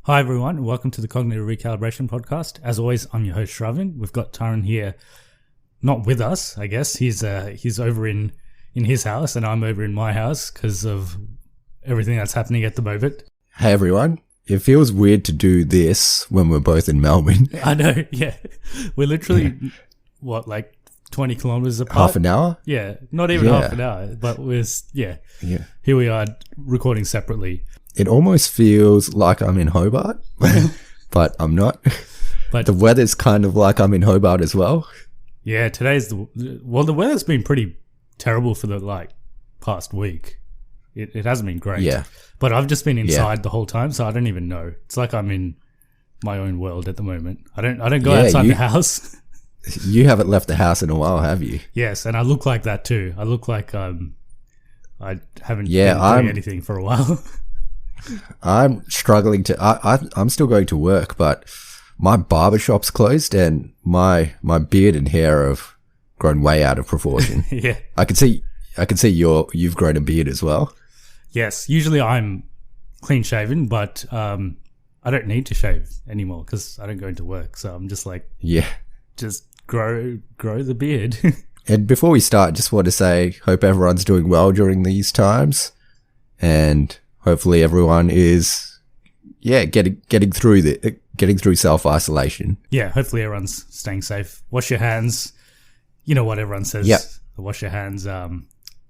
Hi everyone, and welcome to the Cognitive Recalibration Podcast. As always, I'm your host Sravan. We've got Tarun here, not with us, I guess. He's over in his house, and I'm over in my house because of everything that's happening at the moment. Hey everyone, it feels weird to do this when we're both in Melbourne. I know, yeah. We're literally, like 20 kilometers apart? Half an hour? Yeah, not even half an hour, but here we are recording separately. It almost feels like I'm in Hobart, but I'm not. But the weather's kind of like I'm in Hobart as well. Yeah, the weather's been pretty terrible for the past week. It hasn't been great. Yeah. But I've just been inside the whole time, so I don't even know. It's like I'm in my own world at the moment. I don't go outside the house. You haven't left the house in a while, have you? Yes, and I look like that too. I look like I haven't been doing anything for a while. I'm struggling to. I'm still going to work, but my barbershop's closed, and my beard and hair have grown way out of proportion. Yeah, I can see you've grown a beard as well. Yes, usually I'm clean shaven, but I don't need to shave anymore because I don't go into work. So I'm just just grow the beard. And before we start, just want to say, hope everyone's doing well during these times, and hopefully everyone is, getting through self-isolation. Yeah, hopefully everyone's staying safe. Wash your hands. You know what everyone says. Yep. Wash your hands.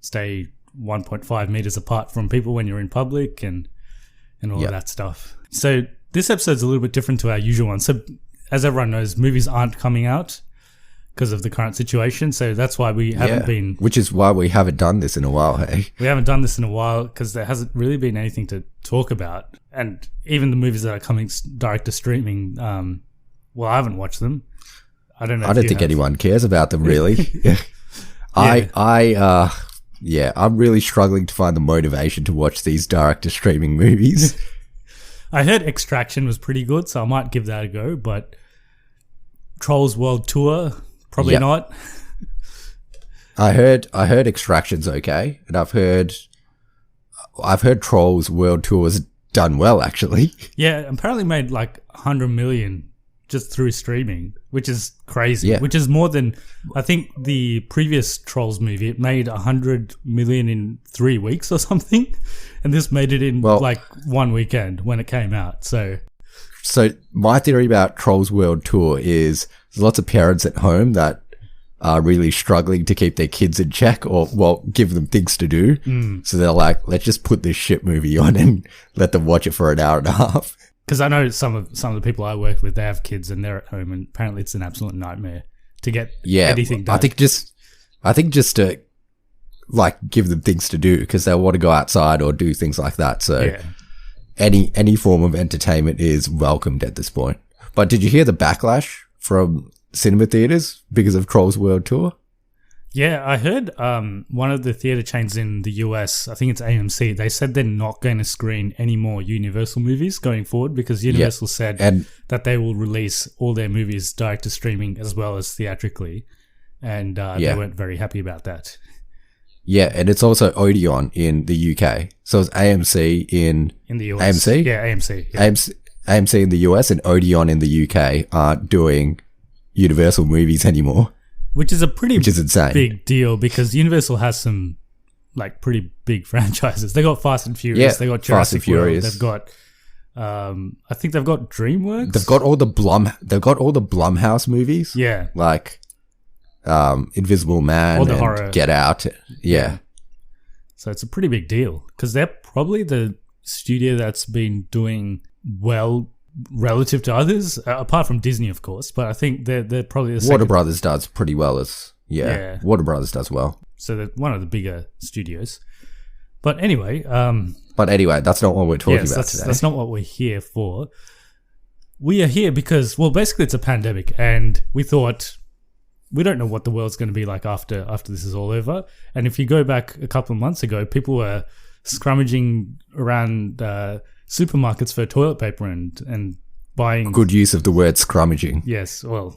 Stay 1.5 meters apart from people when you're in public and all of that stuff. So this episode's a little bit different to our usual one. So as everyone knows, movies aren't coming out because of the current situation. So that's why we haven't been... Which is why we haven't done this in a while, hey? We haven't done this in a while because there hasn't really been anything to talk about. And even the movies that are coming direct to streaming, I haven't watched them. I don't know. I don't think anyone cares about them, really. I'm really struggling to find the motivation to watch these direct to streaming movies. I heard Extraction was pretty good, so I might give that a go, but Trolls World Tour... Probably not. I heard Extraction's okay, and I've heard Trolls World Tour's done well, actually. Yeah, apparently made like 100 million just through streaming, which is crazy. Yeah. Which is more than, I think, the previous Trolls movie. It made 100 million in 3 weeks or something, and this made it in one weekend when it came out. So my theory about Trolls World Tour is there's lots of parents at home that are really struggling to keep their kids in check or, give them things to do. So they're like, let's just put this shit movie on and let them watch it for an hour and a half. Because I know some of the people I work with, they have kids and they're at home, and apparently it's an absolute nightmare to get anything done. I think just to give them things to do because they want to go outside or do things like that. So any form of entertainment is welcomed at this point. But did you hear the backlash from cinema theaters because of Trolls World Tour? Yeah, I heard one of the theater chains in the US, I think it's AMC, they said they're not going to screen any more Universal movies going forward because Universal said that they will release all their movies direct to streaming as well as theatrically, and they weren't very happy about that. Yeah, and it's also Odeon in the UK. So it's AMC in the US. AMC? Yeah, AMC. Yeah. AMC in the US and Odeon in the UK aren't doing Universal movies anymore. Which is insane. Big deal because Universal has some pretty big franchises. They got Fast and Furious, they got Jurassic World, they've got I think they've got DreamWorks. They've got all the Blumhouse movies. Yeah. Like Invisible Man and horror. Get Out. Yeah. So it's a pretty big deal because they're probably the studio that's been doing well relative to others, apart from Disney, of course. But I think they're probably the Warner Brothers does pretty well. Warner Brothers does well. So they're one of the bigger studios. But anyway, that's not what we're talking about today. That's not what we're here for. We are here because, basically it's a pandemic, and we thought we don't know what the world's going to be like after this is all over. And if you go back a couple of months ago, people were scrummaging around supermarkets for toilet paper and buying... Good use of the word scrummaging. Yes, well...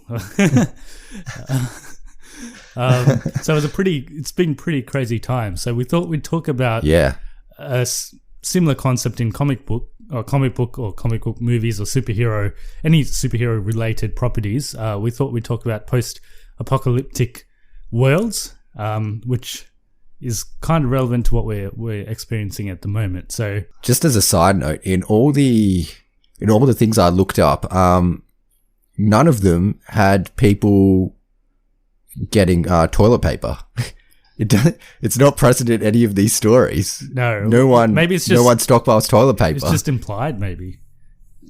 so it's been pretty crazy time. So we thought we'd talk about a similar concept in comic book comic book movies or any superhero related properties, we thought we'd talk about post-apocalyptic worlds, which is kind of relevant to what we're experiencing at the moment. So, just as a side note, in all the things I looked up, none of them had people getting toilet paper. It's not present in any of these stories. No one. Maybe it's just no one stockpiles toilet paper. It's just implied, maybe.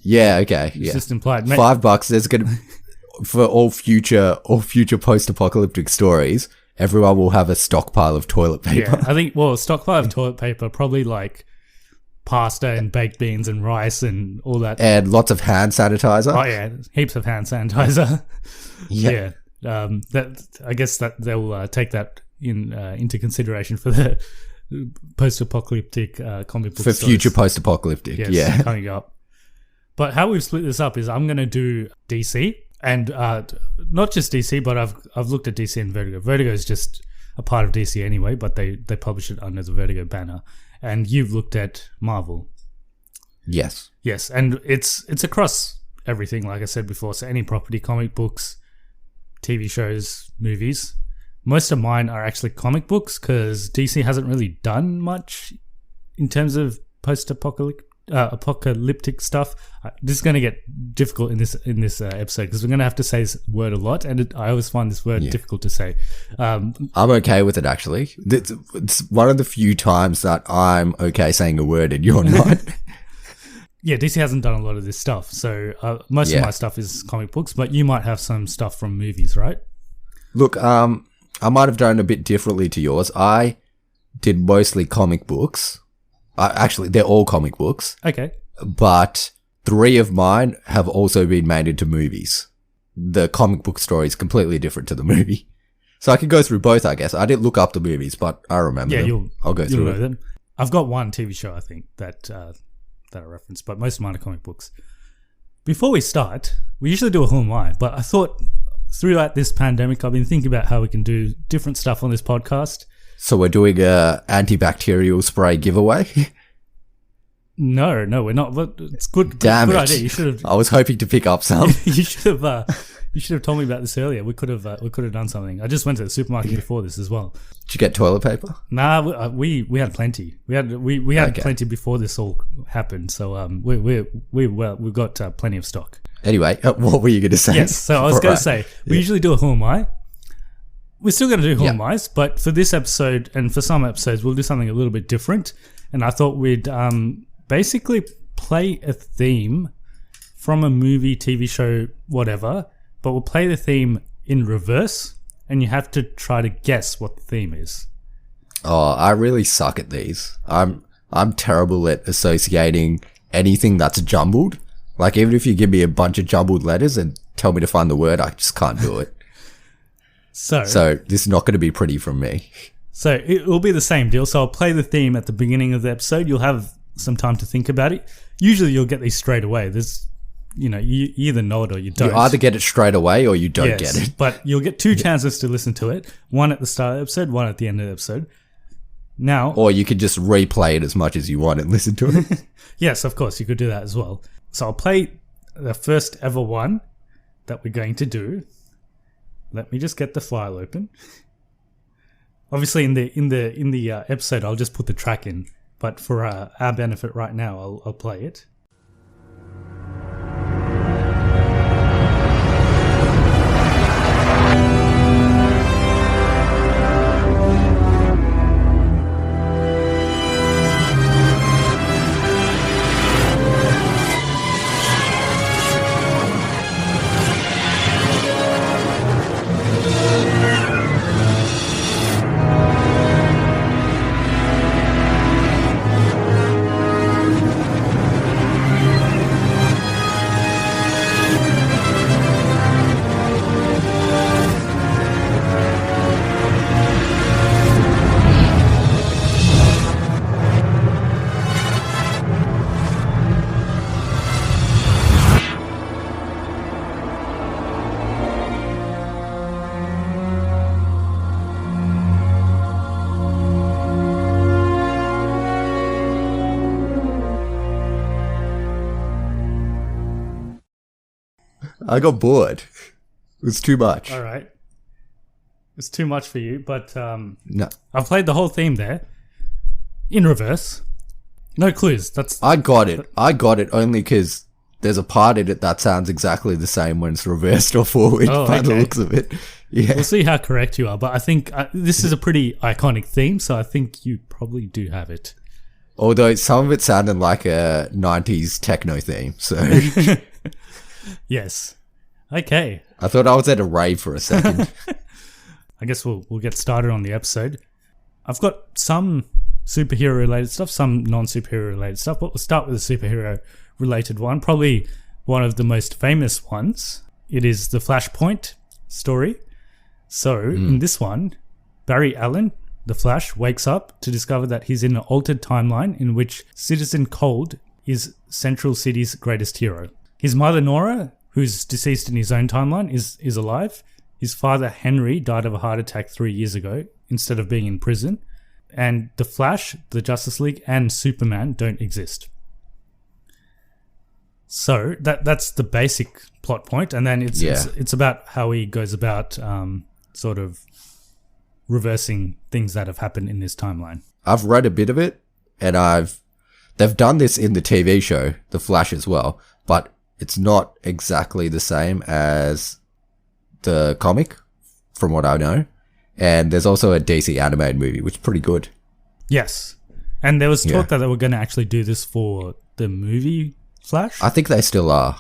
Yeah. Okay. It's just implied. $5. There's gonna for all future post-apocalyptic stories. Everyone will have a stockpile of toilet paper. Yeah, I think. Well, stockpile of toilet paper, probably like pasta and baked beans and rice and all that, and lots of hand sanitizer. Oh yeah, heaps of hand sanitizer. Yeah. That I guess that they'll take that into consideration for the post-apocalyptic comic book for stories. Future post-apocalyptic. Yes, coming up. But how we've split this up is I'm going to do DC and not just DC, but I've looked at DC and Vertigo. Vertigo is just a part of DC anyway, but they publish it under the Vertigo banner. And you've looked at Marvel. Yes, and it's across everything, like I said before. So any property, comic books, TV shows, movies. Most of mine are actually comic books because DC hasn't really done much in terms of post-apocalyptic stuff. This is going to get difficult in this episode because we're going to have to say this word a lot, and I always find this word difficult to say. I'm okay with it, actually. It's one of the few times that I'm okay saying a word and you're not. Yeah, DC hasn't done a lot of this stuff, so most of my stuff is comic books, but you might have some stuff from movies, right? Look, I might have done a bit differently to yours. I did mostly comic books. Actually, they're all comic books. Okay. But 3 of mine have also been made into movies. The comic book story is completely different to the movie. So I could go through both, I guess. I didn't look up the movies, but I remember them. I'll go through them. I've got one TV show, I think, that I referenced, but most of mine are comic books. Before we start, we usually do a Who Am I, but I thought throughout this pandemic, I've been thinking about how we can do different stuff on this podcast. So we're doing a antibacterial spray giveaway? No, we're not. But it's good. Damn good it! Idea. You should have. I was hoping to pick up some. You should have. You should have told me about this earlier. We could have done something. I just went to the supermarket before this as well. Did you get toilet paper? Nah, we had plenty. We had plenty before this all happened. So we've got plenty of stock. Anyway, what were you going to say? Yes, so I was going to say we usually do a Who Am I. We're still going to do Who Am I's, but for this episode and for some episodes, we'll do something a little bit different. And I thought we'd basically play a theme from a movie, TV show, whatever, but we'll play the theme in reverse, and you have to try to guess what the theme is. Oh, I really suck at these. I'm terrible at associating anything that's jumbled. Like, even if you give me a bunch of jumbled letters and tell me to find the word, I just can't do it. So this is not going to be pretty from me. So it will be the same deal. So I'll play the theme at the beginning of the episode. You'll have some time to think about it. Usually you'll get these straight away. There's, you either know it or you don't. You either get it straight away or you don't get it. But you'll get 2 chances to listen to it. One at the start of the episode, one at the end of the episode. Now, or you could just replay it as much as you want and listen to it. Yes, of course, you could do that as well. So I'll play the first ever one that we're going to do. Let me just get the file open. Obviously, in the episode, I'll just put the track in. But for our benefit right now, I'll play it. I got bored. It was too much. All right. It's too much for you, but No. I've played the whole theme there in reverse. No clues. I got it. I got it only because there's a part in it that sounds exactly the same when it's reversed or forward by the looks of it. Yeah. We'll see how correct you are, but I think this is a pretty iconic theme, so I think you probably do have it. Although some of it sounded like a 90s techno theme, so... Yes. Okay. I thought I was at a rave for a second. I guess we'll get started on the episode. I've got some superhero related stuff, some non-superhero related stuff, but we'll start with the superhero related one, probably one of the most famous ones. It is the Flashpoint story. So in this one, Barry Allen, the Flash, wakes up to discover that he's in an altered timeline in which Citizen Cold is Central City's greatest hero. His mother Nora, who's deceased in his own timeline, is alive. His father Henry died of a heart attack 3 years ago instead of being in prison. And the Flash, the Justice League, and Superman don't exist. So that's the basic plot point, and then it's about how he goes about sort of reversing things that have happened in this timeline. I've read a bit of it, and they've done this in the TV show, The Flash, as well, but it's not exactly the same as the comic, from what I know. And there's also a DC animated movie, which is pretty good. Yes, and there was talk that they were going to actually do this for the movie Flash. I think they still are.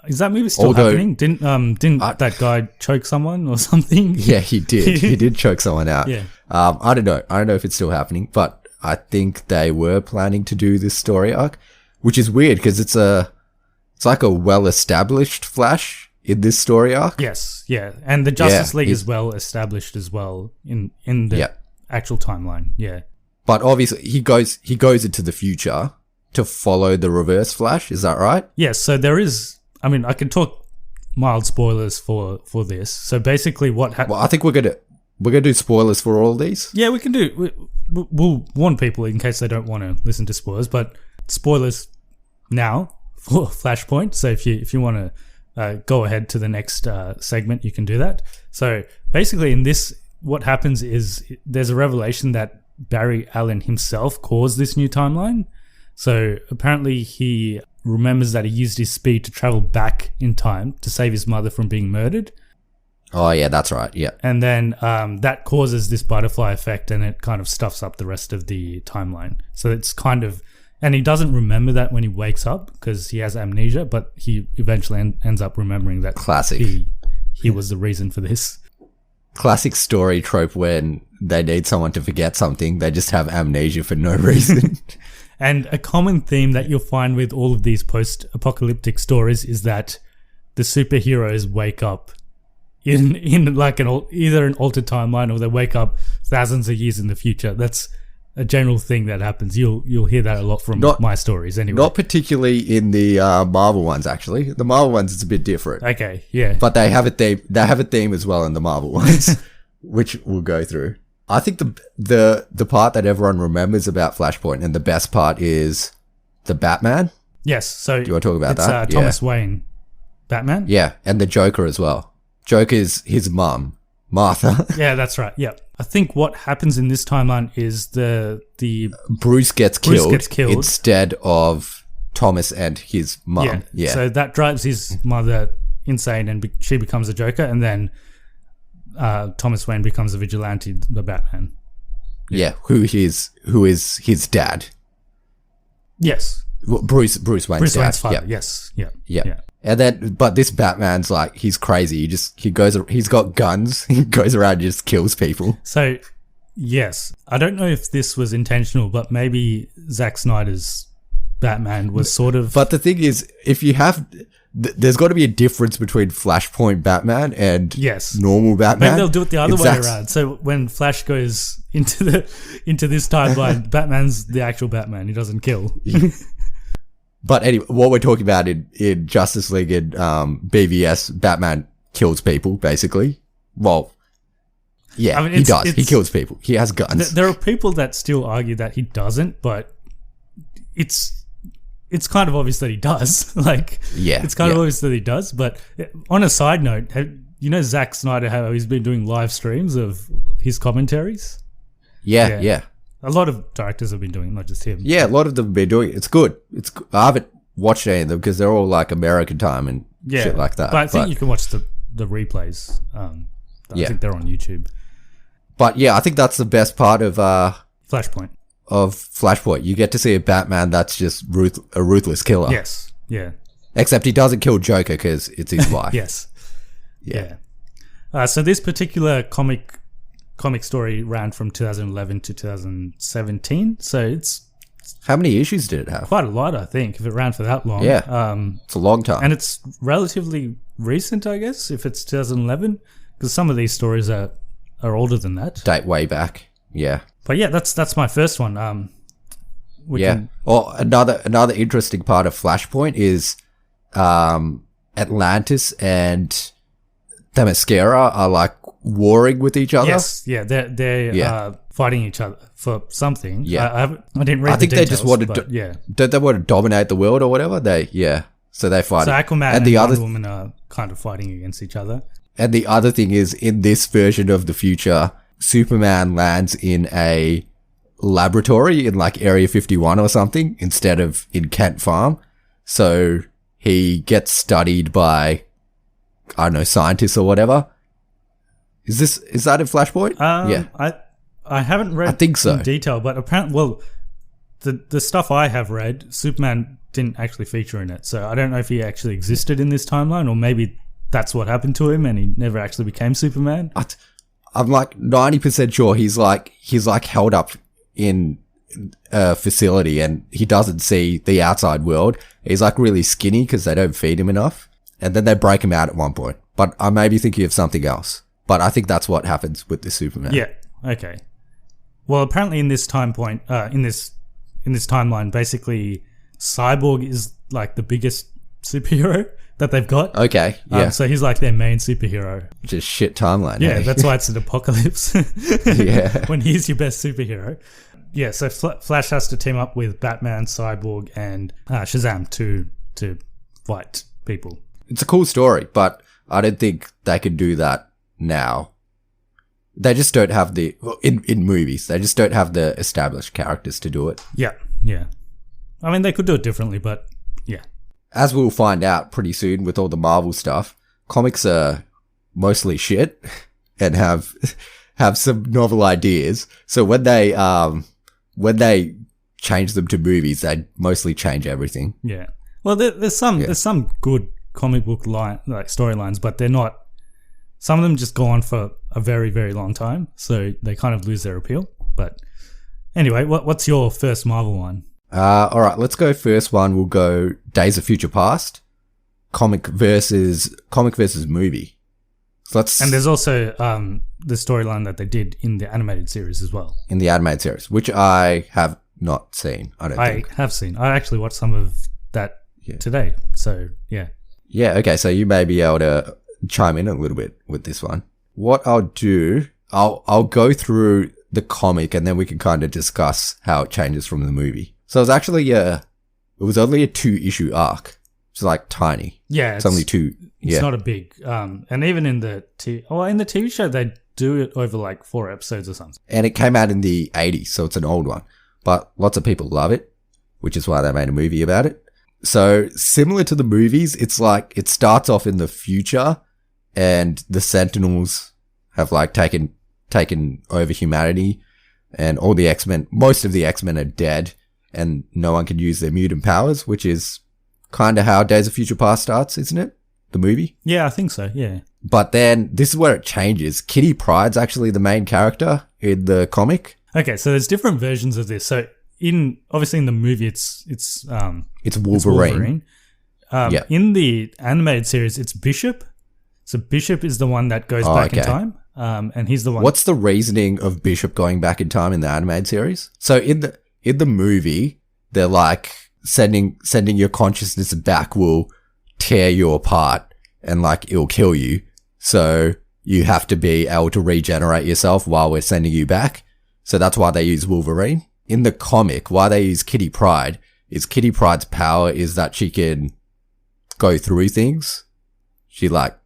Is that movie still happening? Didn't that guy choke someone or something? Yeah, he did. He did choke someone out. Yeah. I don't know. I don't know if it's still happening, but I think they were planning to do this story arc, which is weird because it's like a well-established Flash in this story arc. Yes, yeah, and the Justice League is well established as well in the actual timeline. Yeah, but obviously he goes into the future to follow the Reverse Flash. Is that right? Yes. So there is. I mean, I can talk mild spoilers for this. So basically, what happened? Well, I think we're gonna do spoilers for all these. Yeah, we can do. We'll warn people in case they don't want to listen to spoilers, but spoilers now for Flashpoint. So if you want to go ahead to the next segment, you can do that. So basically, in this, what happens is there's a revelation that Barry Allen himself caused this new timeline. So apparently he remembers that he used his speed to travel back in time to save his mother from being murdered. Oh, yeah, that's right. Yeah. And then that causes this butterfly effect, and it kind of stuffs up the rest of the timeline. So it's kind of... And he doesn't remember that when he wakes up because he has amnesia, but he eventually ends up remembering that classic. He was the reason for this. Classic story trope when they need someone to forget something, they just have amnesia for no reason. And a common theme that you'll find with all of these post-apocalyptic stories is that the superheroes wake up in like either an altered timeline, or they wake up thousands of years in the future. That's a general thing that happens. You'll hear that a lot from my stories anyway. Not particularly in the Marvel ones, actually. The Marvel ones, it's a bit different. Okay, yeah. But they have a theme as well in the Marvel ones, which we'll go through. I think the part that everyone remembers about Flashpoint, and the best part, is the Batman. Yes. So do you want to talk about that? Thomas Wayne Batman. Yeah, and the Joker as well. Joker's his mum, Martha. Yeah, that's right. Yeah. I think what happens in this timeline is the Bruce gets killed instead of Thomas and his mum. Yeah. So that drives his mother insane, and she becomes a Joker, and then Thomas Wayne becomes a vigilante, the Batman. Yeah, who is his dad? Yes. Well, Bruce Wayne's Wayne's father. Yes. Yeah. And then, but this Batman's like, he's crazy. He's got guns. He goes around and just kills people. So, yes, I don't know if this was intentional, but maybe Zack Snyder's Batman was sort of. But the thing is, if you have, there's got to be a difference between Flashpoint Batman and normal Batman. Maybe they'll do it the other way around. So when Flash goes into this timeline, Batman's the actual Batman. He doesn't kill. But anyway, what we're talking about in Justice League and BVS, Batman kills people, basically. Well, yeah, I mean, he does. He kills people. He has guns. There are people that still argue that he doesn't, but it's it's kind of obvious that he does. Like, it's kind of obvious that he does. But on a side note, you know Zack Snyder, how he's been doing live streams of his commentaries? Yeah. A lot of directors have been doing it, not just him. Yeah, a lot of them have been doing it. It's good. I haven't watched any of them because they're all like American time and shit like that. But I think you can watch the replays. I think they're on YouTube. But yeah, I think that's the best part of Flashpoint. You get to see a Batman that's just a ruthless killer. Yes. Yeah. Except he doesn't kill Joker because it's his wife. Yes. Yeah. So this particular comic story ran from 2011 to 2017. So it's... How many issues did it have? Quite a lot, I think, if it ran for that long. Yeah. It's a long time. And it's relatively recent, I guess, if it's 2011. Because some of these stories are older than that. Date way back. Yeah. But yeah, that's my first one. Another interesting part of Flashpoint is Atlantis and Themyscira are like warring with each other. Yes, yeah, they're fighting each other for something. Yeah, I didn't read. I think they just wanted don't they want to dominate the world or whatever? So they fight. So Aquaman and Wonder Woman are kind of fighting against each other. And the other thing is, in this version of the future, Superman lands in a laboratory in like Area 51 or something instead of in Kent Farm. So he gets studied by, I don't know, scientists or whatever. Is that in Flashpoint? I haven't read in detail, but apparently, the stuff I have read, Superman didn't actually feature in it. So I don't know if he actually existed in this timeline, or maybe that's what happened to him and he never actually became Superman. I'm like 90% sure he's like held up in a facility and he doesn't see the outside world. He's like really skinny because they don't feed him enough. And then they break him out at one point. But I may be thinking of something else. But I think that's what happens with the Superman. Yeah. Okay. Well, apparently in this time point, in this timeline, basically Cyborg is like the biggest superhero that they've got. Okay. Yeah. So he's like their main superhero. Which is shit timeline. Yeah, that's why it's an apocalypse. Yeah. When he's your best superhero. Yeah, so Flash has to team up with Batman, Cyborg, and Shazam to fight people. It's a cool story, but I don't think they could do that now. They just don't have in movies, they just don't have the established characters to do it. Yeah. I mean, they could do it differently, but yeah. As we'll find out pretty soon with all the Marvel stuff, comics are mostly shit and have some novel ideas. So when they change them to movies, they mostly change everything. Yeah. Well, there's some good comic book storylines, but they're not. Some of them just go on for a very, very long time, so they kind of lose their appeal. But anyway, what's your first Marvel one? All right, let's go first one. We'll go Days of Future Past, comic versus movie. So and there's also the storyline that they did in the animated series as well. In the animated series, which I have not seen. I have seen. I actually watched some of that today. So yeah. Yeah. Okay. So you may be able to chime in a little bit with this one. What I'll do, I'll go through the comic and then we can kind of discuss how it changes from the movie. So it was actually it was only a 2-issue arc. It's like tiny. Yeah, it's only 2. It's not a big. And even in the TV show they do it over like 4 episodes or something. And it came out in the 80s, so it's an old one. But lots of people love it, which is why they made a movie about it. So similar to the movies, it's like it starts off in the future and the Sentinels have like taken over humanity and all the X-Men, most of the X-Men are dead and no one can use their mutant powers, which is kind of how Days of Future Past starts, isn't it? The movie? Yeah, I think so, yeah. But then this is where it changes. Kitty Pryde's actually the main character in the comic. Okay, so there's different versions of this. So obviously in the movie it's Wolverine. It's Wolverine. In the animated series it's Bishop. So Bishop is the one that goes back in time. And he's the one. What's the reasoning of Bishop going back in time in the animated series? So in the movie, they're like sending your consciousness back will tear you apart and like it'll kill you. So you have to be able to regenerate yourself while we're sending you back. So that's why they use Wolverine. In the comic, why they use Kitty Pryde is Kitty Pryde's power is that she can go through things. She like,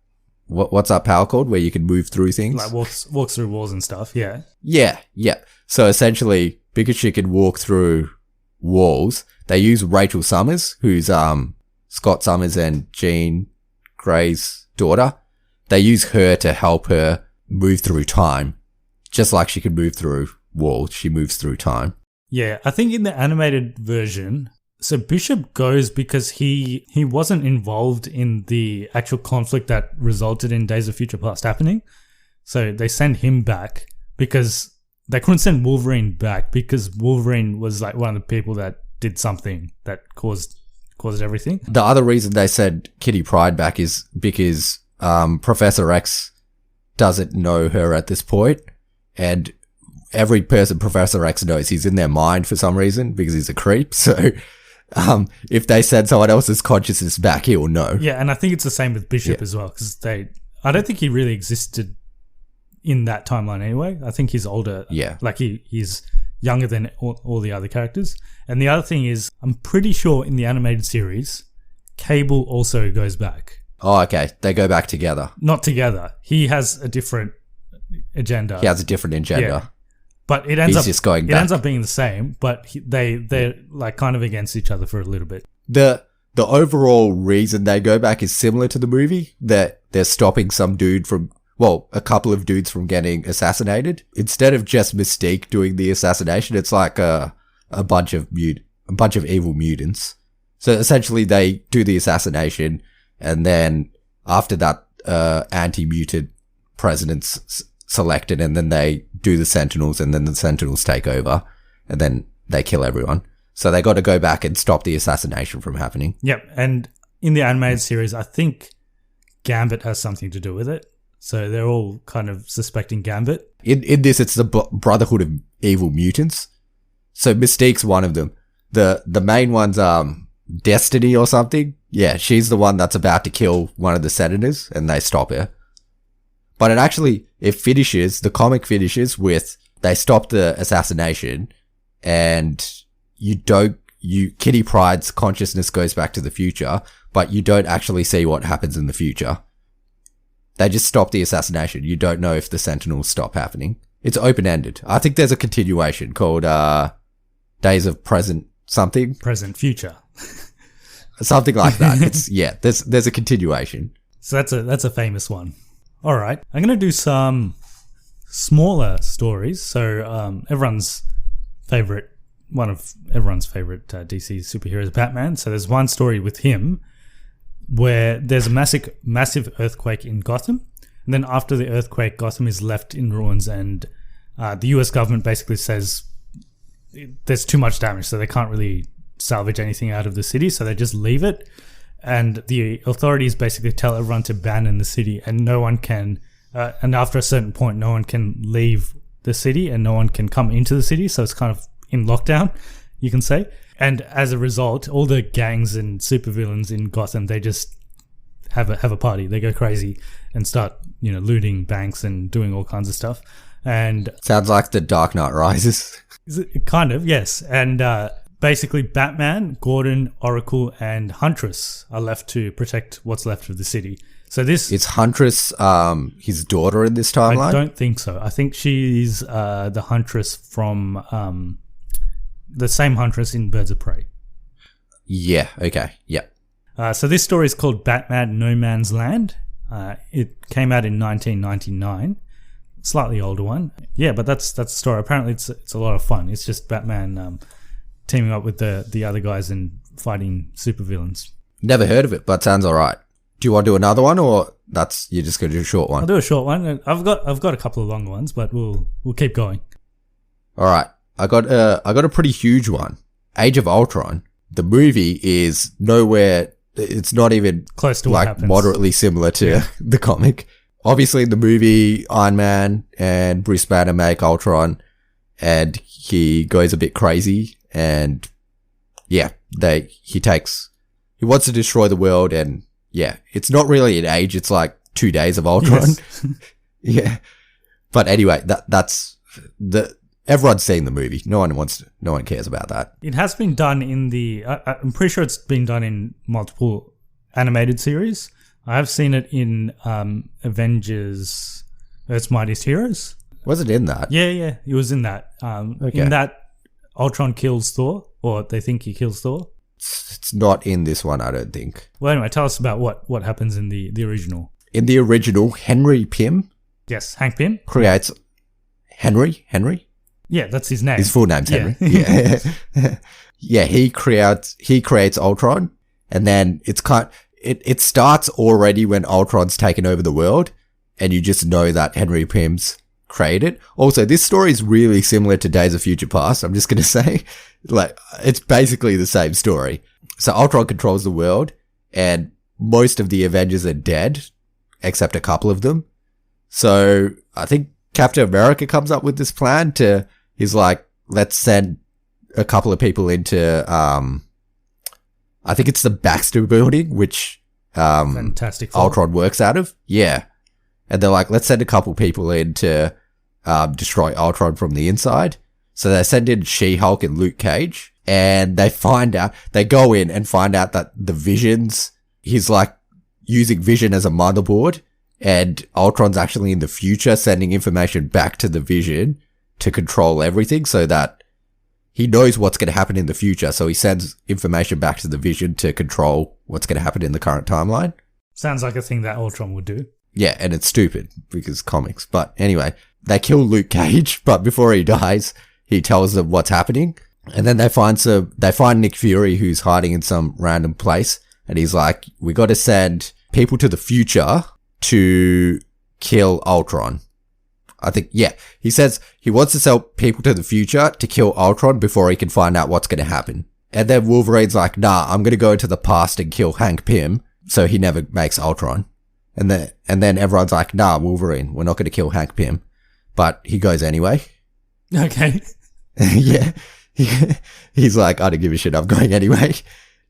what's that power called where you can move through things? Like walks through walls and stuff, yeah. Yeah. So essentially, because she can walk through walls, they use Rachel Summers, who's Scott Summers and Jean Grey's daughter. They use her to help her move through time. Just like she can move through walls, she moves through time. Yeah, I think in the animated version, so Bishop goes because he wasn't involved in the actual conflict that resulted in Days of Future Past happening. So they send him back because they couldn't send Wolverine back because Wolverine was like one of the people that did something that caused everything. The other reason they sent Kitty Pryde back is because Professor X doesn't know her at this point, and every person Professor X knows, he's in their mind for some reason because he's a creep. So if they send someone else's consciousness back, he will know. Yeah, and I think it's the same with Bishop as well because I don't think he really existed in that timeline anyway. I think he's older. Yeah. Like he's younger than all the other characters. And the other thing is, I'm pretty sure in the animated series, Cable also goes back. Oh, okay. They go back together. Not together. He has a different agenda. He has a different agenda. Yeah. But it ends ends up being the same, but they're like kind of against each other for a little bit. The overall reason they go back is similar to the movie, that they're stopping some dude from, well, a couple of dudes from getting assassinated. Instead of just Mystique doing the assassination, it's like a bunch of evil mutants. So essentially they do the assassination, and then after that, anti-mutant president's selected, and then they do the Sentinels, and then the Sentinels take over, and then they kill everyone. So they got to go back and stop the assassination from happening. Yep, and in the animated series, I think Gambit has something to do with it. So they're all kind of suspecting Gambit. In this, it's the Brotherhood of Evil Mutants. So Mystique's one of them. The main one's Destiny or something. Yeah, she's the one that's about to kill one of the senators, and they stop her. But the comic finishes with, they stop the assassination, and Kitty Pryde's consciousness goes back to the future, but you don't actually see what happens in the future. They just stop the assassination. You don't know if the Sentinels stop happening. It's open-ended. I think there's a continuation called Days of Present something. Present Future. Something like that. There's a continuation. So that's a famous one. All right. I'm going to do some smaller stories. So one of everyone's favorite DC superheroes is Batman. So there's one story with him where there's a massive earthquake in Gotham. And then after the earthquake, Gotham is left in ruins, and the US government basically says there's too much damage, so they can't really salvage anything out of the city, so they just leave it. And the authorities basically tell everyone to abandon the city, and no one can, and after a certain point, no one can leave the city and no one can come into the city. So it's kind of in lockdown, you can say. And as a result, all the gangs and supervillains in Gotham, they just have a party. They go crazy and start, looting banks and doing all kinds of stuff. And sounds like The Dark Knight Rises. Kind of, yes. And basically, Batman, Gordon, Oracle, and Huntress are left to protect what's left of the city. So is Huntress his daughter in this timeline? I don't think so. I think she's the Huntress from the same Huntress in Birds of Prey. Yeah. Okay. Yep. So this story is called Batman No Man's Land. It came out in 1999. Slightly older one. Yeah, but that's the story. Apparently, it's a lot of fun. It's just Batman teaming up with the other guys and fighting supervillains. Never heard of it, but sounds all right. Do you want to do another one, or you're just going to do a short one? I'll do a short one. I've got a couple of longer ones, but we'll keep going. All right, I got a pretty huge one. Age of Ultron. The movie is nowhere. It's not even close to what happens. Moderately similar to the comic. Obviously, in the movie, Iron Man and Bruce Banner make Ultron, and he goes a bit crazy, and he wants to destroy the world, and it's not really an age, it's like 2 days of Ultron. Yes. Yeah. But anyway, that's everyone's seen the movie. No one cares about that. It has been done in the... I'm pretty sure it's been done in multiple animated series. I have seen it in Avengers Earth's Mightiest Heroes. Was it in that? Yeah. It was in that. In that, Ultron kills Thor, or they think he kills Thor. It's not in this one, I don't think. Well, anyway, tell us about what happens in the original. In the original, Henry Pym... Yes, Hank Pym. Creates... Henry? Yeah, that's his name. His full name's Henry. Yeah. He creates Ultron, and then it starts already when Ultron's taken over the world, and you just know that Henry Pym's created. Also, this story is really similar to Days of Future Past. I'm just going to say, like, it's basically the same story. So Ultron controls the world, and most of the Avengers are dead, except a couple of them. So I think Captain America comes up with this plan he's like, let's send a couple of people into, I think it's the Baxter building, which, Fantastic Ultron works out of. Yeah. And they're like, let's send a couple people in to, destroy Ultron from the inside. So they send in She-Hulk and Luke Cage, and they go in and find out that the Visions, he's like using Vision as a motherboard, and Ultron's actually in the future sending information back to the Vision to control everything, so that he knows what's going to happen in the future. So he sends information back to the Vision to control what's going to happen in the current timeline. Sounds like a thing that Ultron would do. Yeah, and it's stupid because comics. But anyway, they kill Luke Cage, but before he dies, he tells them what's happening. And then they find Nick Fury, who's hiding in some random place, and he's like, we got to send people to the future to kill Ultron. I think, yeah. He says he wants to send people to the future to kill Ultron before he can find out what's going to happen. And then Wolverine's like, nah, I'm going to go into the past and kill Hank Pym so he never makes Ultron. And then everyone's like, nah, Wolverine, we're not going to kill Hank Pym. But he goes anyway. Okay. Yeah. He's like, I don't give a shit, I'm going anyway.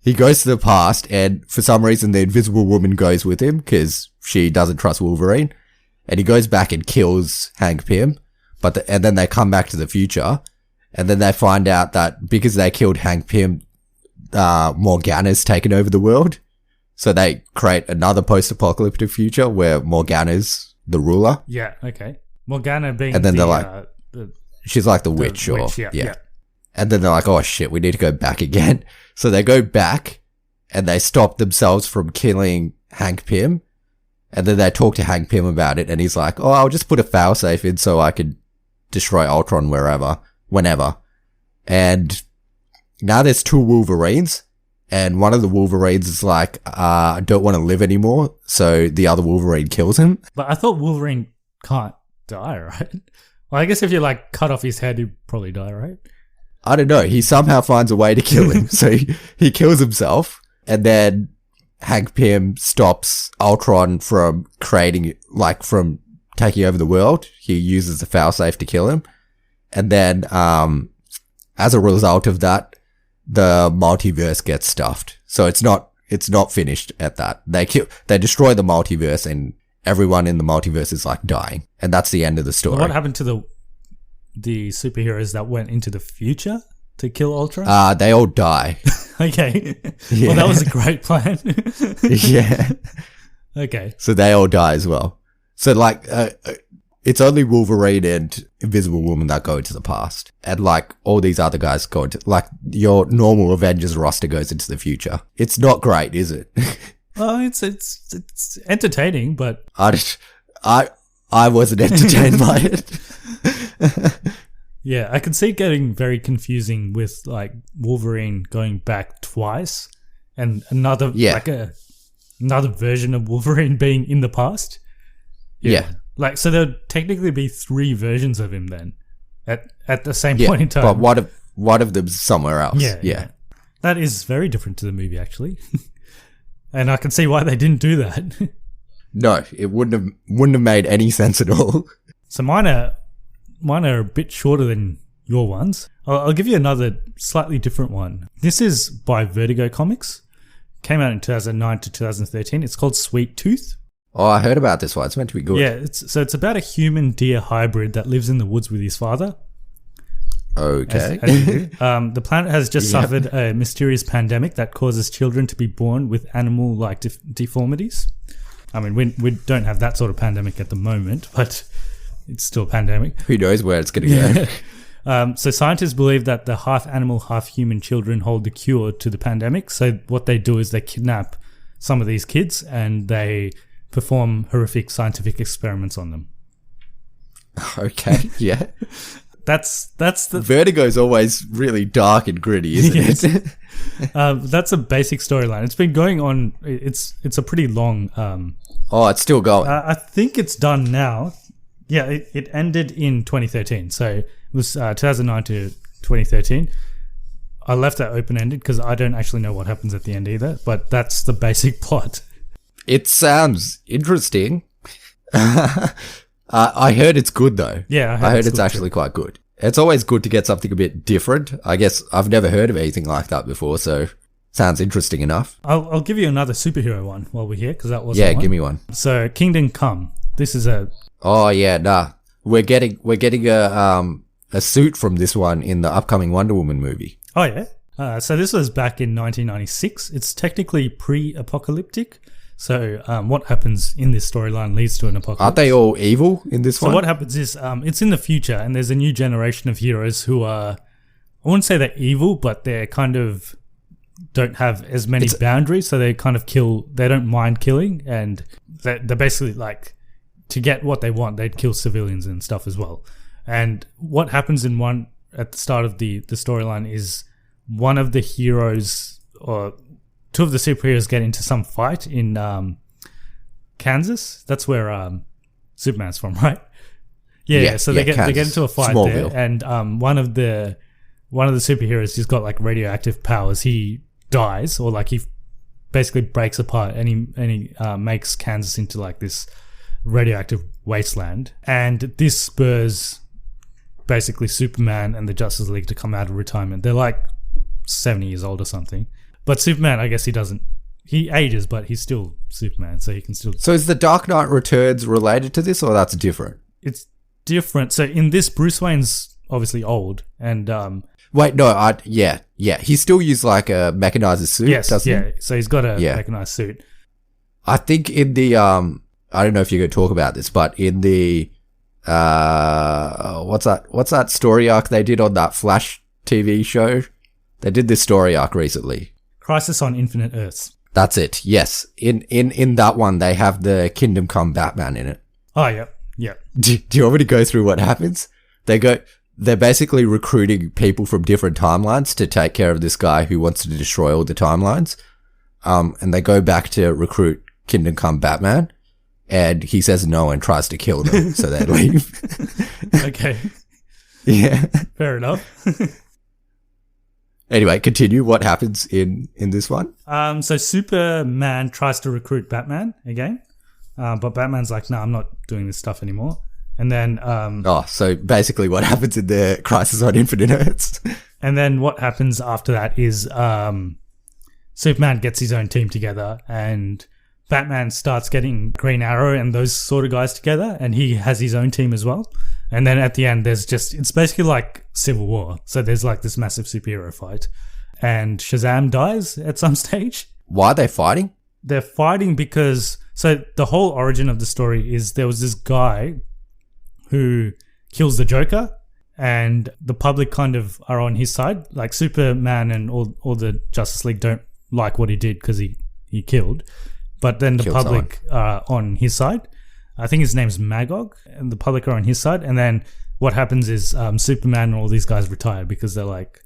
He goes to the past, and for some reason the Invisible Woman goes with him because she doesn't trust Wolverine. And he goes back and kills Hank Pym. And then they come back to the future, and then they find out that because they killed Hank Pym, Morgana's taken over the world. So they create another post-apocalyptic future where Morgana's the ruler. Yeah, okay. Morgana being and then they're like, she's like the witch. Yeah. And then they're like, oh shit, we need to go back again. So they go back and they stop themselves from killing Hank Pym. And then they talk to Hank Pym about it, and he's like, oh, I'll just put a failsafe in so I can destroy Ultron whenever. And now there's two Wolverines, and one of the Wolverines is like, I don't want to live anymore, so the other Wolverine kills him. But I thought Wolverine can't die, right? Well, I guess if you like cut off his head, he'd probably die, right? I don't know. He somehow finds a way to kill him. So he kills himself, and then Hank Pym stops Ultron from from taking over the world. He uses the failsafe to kill him. And then, as a result of that, the multiverse gets stuffed. So it's not finished at that. They destroy the multiverse, and everyone in the multiverse is like dying. And that's the end of the story. What happened to the superheroes that went into the future to kill Ultron? They all die. Okay. Yeah. Well, that was a great plan. Yeah. Okay. So they all die as well. So like, it's only Wolverine and Invisible Woman that go into the past. And like, all these other guys go into, like, your normal Avengers roster goes into the future. It's not great, is it? Well, it's entertaining, but I wasn't entertained by it. Yeah, I can see it getting very confusing with like Wolverine going back twice and another another version of Wolverine being in the past. Yeah. Like, so there'd technically be 3 versions of him then at the same point in time. But one of them's somewhere else. Yeah. That is very different to the movie, actually. And I can see why they didn't do that. No, it wouldn't have made any sense at all. So mine are a bit shorter than your ones. I'll give you another slightly different one. This is by Vertigo Comics. Came out in 2009 to 2013. It's called Sweet Tooth. Oh, I heard about this one. It's meant to be good. Yeah, it's about a human deer hybrid that lives in the woods with his father. Okay. As you do. The planet has just suffered a mysterious pandemic that causes children to be born with animal-like deformities. I mean, we don't have that sort of pandemic at the moment, but it's still a pandemic. Who knows where it's going to go? So scientists believe that the half-animal, half-human children hold the cure to the pandemic. So what they do is they kidnap some of these kids and they perform horrific scientific experiments on them. Okay, yeah. That's the Vertigo's always really dark and gritty, isn't it? That's a basic storyline. It's been going on. It's a pretty long. It's still going. I think it's done now. Yeah, it ended in 2013. So it was 2009 to 2013. I left that open-ended because I don't actually know what happens at the end either. But that's the basic plot. It sounds interesting. I heard it's good though. Yeah, I heard it's actually quite good. It's always good to get something a bit different. I guess I've never heard of anything like that before, so sounds interesting enough. I'll give you another superhero one while we're here because that was give me one. So Kingdom Come. This is a. Oh yeah, nah. We're getting a suit from this one in the upcoming Wonder Woman movie. Oh yeah. So this was back in 1996. It's technically pre-apocalyptic. So what happens in this storyline leads to an apocalypse. Aren't they all evil in this one? So what happens is it's in the future and there's a new generation of heroes who are, I wouldn't say they're evil, but they're kind of don't have as many boundaries. So they kind of they don't mind killing, and they're basically like, to get what they want, they'd kill civilians and stuff as well. And what happens at the start of the storyline is one of the heroes, or two of the superheroes, get into some fight in Kansas. That's where Superman's from, right? Yeah. So they get into a fight Smallville. There, and one of the superheroes, he's got like radioactive powers. He dies, or like he basically breaks apart, and he makes Kansas into like this radioactive wasteland. And this spurs basically Superman and the Justice League to come out of retirement. They're like 70 years old or something. But Superman, I guess he ages, but he's still Superman, so he can still... So is the Dark Knight Returns related to this, or that's different? It's different. So in this, Bruce Wayne's obviously old, and... Wait, no, he still used like a mechanized suit, doesn't he? So he's got a mechanized suit. I think in the... I don't know if you're going to talk about this, but in the... what's that story arc they did on that Flash TV show? They did this story arc recently. Crisis on Infinite Earths. That's it. Yes. In that one, they have the Kingdom Come Batman in it. Oh, yeah. Yeah. Do you want me to go through what happens? They're basically recruiting people from different timelines to take care of this guy who wants to destroy all the timelines. And they go back to recruit Kingdom Come Batman, and he says no and tries to kill them, so they leave. Okay. Yeah. Fair enough. Anyway, continue. What happens in this one? So Superman tries to recruit Batman again, but Batman's like, no, I'm not doing this stuff anymore. And then... so basically what happens in the Crisis on Infinite Earths. And then what happens after that is Superman gets his own team together, and Batman starts getting Green Arrow and those sort of guys together, and he has his own team as well. And then at the end, it's basically like Civil War. So there's like this massive superhero fight. And Shazam dies at some stage. Why are they fighting? They're fighting because... So the whole origin of the story is there was this guy who kills the Joker, and the public kind of are on his side. Like Superman and all the Justice League don't like what he did because he killed. But then the public are on his side. I think his name's Magog, and the public are on his side. And then what happens is Superman and all these guys retire because they're like,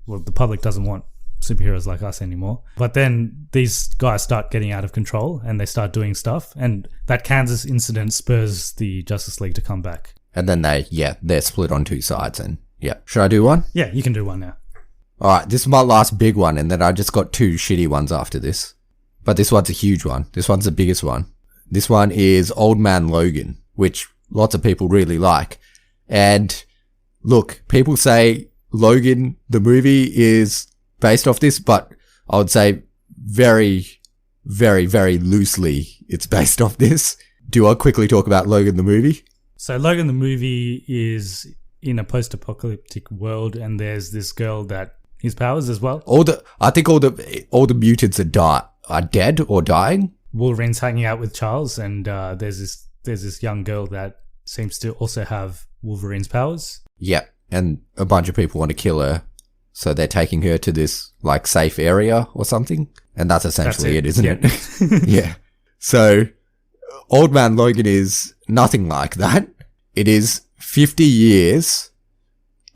well, the public doesn't want superheroes like us anymore. But then these guys start getting out of control and they start doing stuff. And that Kansas incident spurs the Justice League to come back. And then they're split on two sides. And should I do one? Yeah, you can do one now. All right, this is my last big one. And then I just got two shitty ones after this. But this one's a huge one. This one's the biggest one. This one is Old Man Logan, which lots of people really like. And look, people say Logan, the movie, is based off this, but I would say very, very, very loosely it's based off this. Do I quickly talk about Logan the movie? So Logan the movie is in a post-apocalyptic world, and there's this girl that his powers as well. I think all the mutants are dead or dying. Wolverine's hanging out with Charles, and there's this young girl that seems to also have Wolverine's powers. Yeah, and a bunch of people want to kill her, so they're taking her to this like safe area or something, and that's essentially it, isn't it? Yeah. So, Old Man Logan is nothing like that. It is 50 years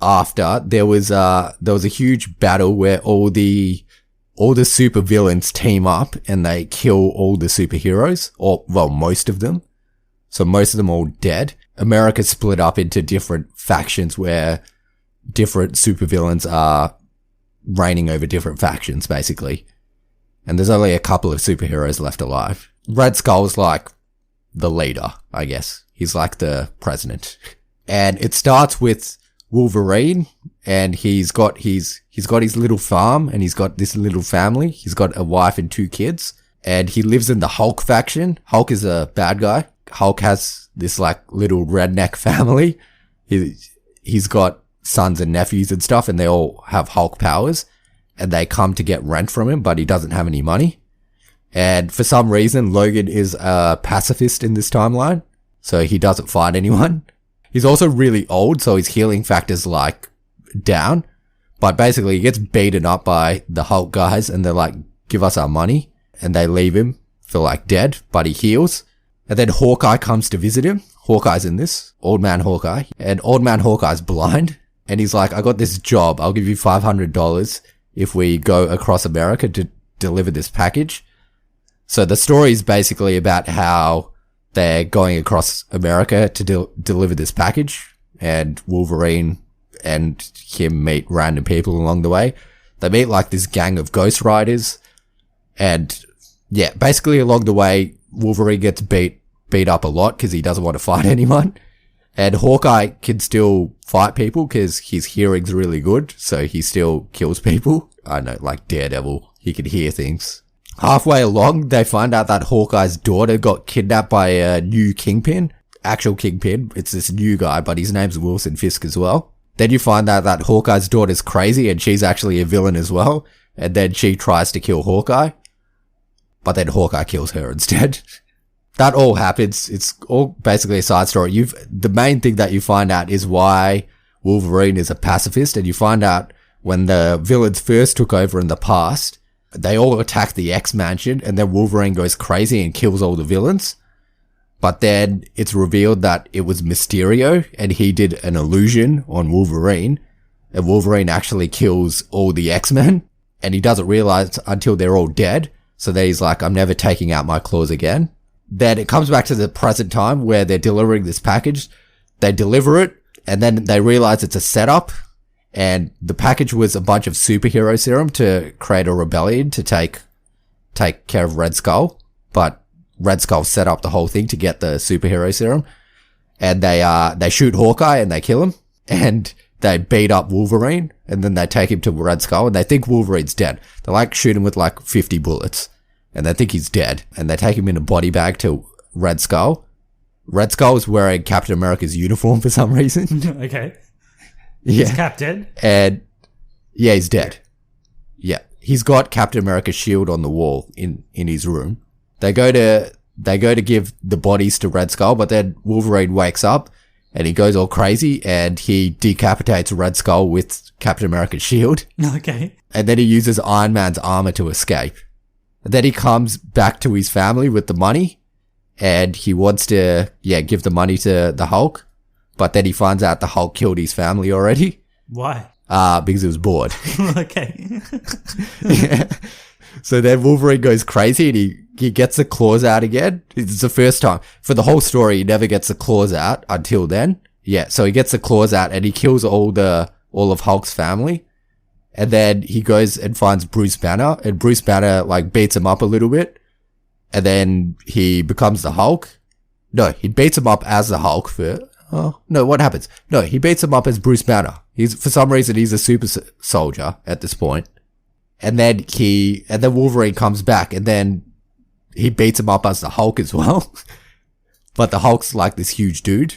after there was a huge battle where all the supervillains team up and they kill all the superheroes, or well, most of them. So most of them all dead. America split up into different factions where different supervillains are reigning over different factions, basically. And there's only a couple of superheroes left alive. Red Skull's like the leader, I guess. He's like the president. And it starts with Wolverine, and he's got his little farm, and he's got this little family. He's got a wife and 2 kids, and he lives in the Hulk faction. Hulk is a bad guy. Hulk has this like little redneck family. He's got sons and nephews and stuff, and they all have Hulk powers, and they come to get rent from him, but he doesn't have any money. And for some reason, Logan is a pacifist in this timeline, so he doesn't fight anyone. He's also really old, so his healing factor's like down. But basically, he gets beaten up by the Hulk guys, and they're like, give us our money. And they leave him for like dead, but he heals. And then Hawkeye comes to visit him. Hawkeye's in this, Old Man Hawkeye. And Old Man Hawkeye's blind. And he's like, I got this job. I'll give you $500 if we go across America to deliver this package. So the story is basically about how they're going across America to deliver this package, and Wolverine and him meet random people along the way. They meet like this gang of Ghost Riders, and yeah, basically along the way, Wolverine gets beat up a lot because he doesn't want to fight anyone. And Hawkeye can still fight people because his hearing's really good, so he still kills people. I know, like Daredevil, he can hear things. Halfway along, they find out that Hawkeye's daughter got kidnapped by a new kingpin. Actual kingpin. It's this new guy, but his name's Wilson Fisk as well. Then you find out that Hawkeye's daughter's crazy and she's actually a villain as well. And then she tries to kill Hawkeye. But then Hawkeye kills her instead. That all happens. It's all basically a side story. The main thing that you find out is why Wolverine is a pacifist. And you find out when the villains first took over in the past, they all attack the X-Mansion, and then Wolverine goes crazy and kills all the villains. But then it's revealed that it was Mysterio, and he did an illusion on Wolverine, and Wolverine actually kills all the X-Men, and he doesn't realize until they're all dead. So then he's like, I'm never taking out my claws again. Then it comes back to the present time where they're delivering this package. They deliver it, and then they realize it's a setup. And the package was a bunch of superhero serum to create a rebellion to take care of Red Skull. But Red Skull set up the whole thing to get the superhero serum. And they shoot Hawkeye and they kill him. And they beat up Wolverine. And then they take him to Red Skull and they think Wolverine's dead. They like shoot him with like 50 bullets. And they think he's dead. And they take him in a body bag to Red Skull. Red Skull is wearing Captain America's uniform for some reason. Okay. Yeah. Is Cap dead? And yeah, he's dead. Yeah. He's got Captain America's shield on the wall in his room. They go to give the bodies to Red Skull, but then Wolverine wakes up and he goes all crazy and he decapitates Red Skull with Captain America's shield. Okay. And then he uses Iron Man's armor to escape. And then he comes back to his family with the money and he wants to, give the money to the Hulk. But then he finds out the Hulk killed his family already. Why? Because he was bored. Okay. Yeah. So then Wolverine goes crazy and he gets the claws out again. It's the first time. For the whole story, he never gets the claws out until then. Yeah, so he gets the claws out and he kills all of Hulk's family. And then he goes and finds Bruce Banner, and Bruce Banner like beats him up a little bit. And then he becomes the Hulk. No, he beats him up as the Hulk what happens? No, he beats him up as Bruce Banner. For some reason, he's a super soldier at this point. And then Wolverine comes back and then he beats him up as the Hulk as well. But the Hulk's like this huge dude.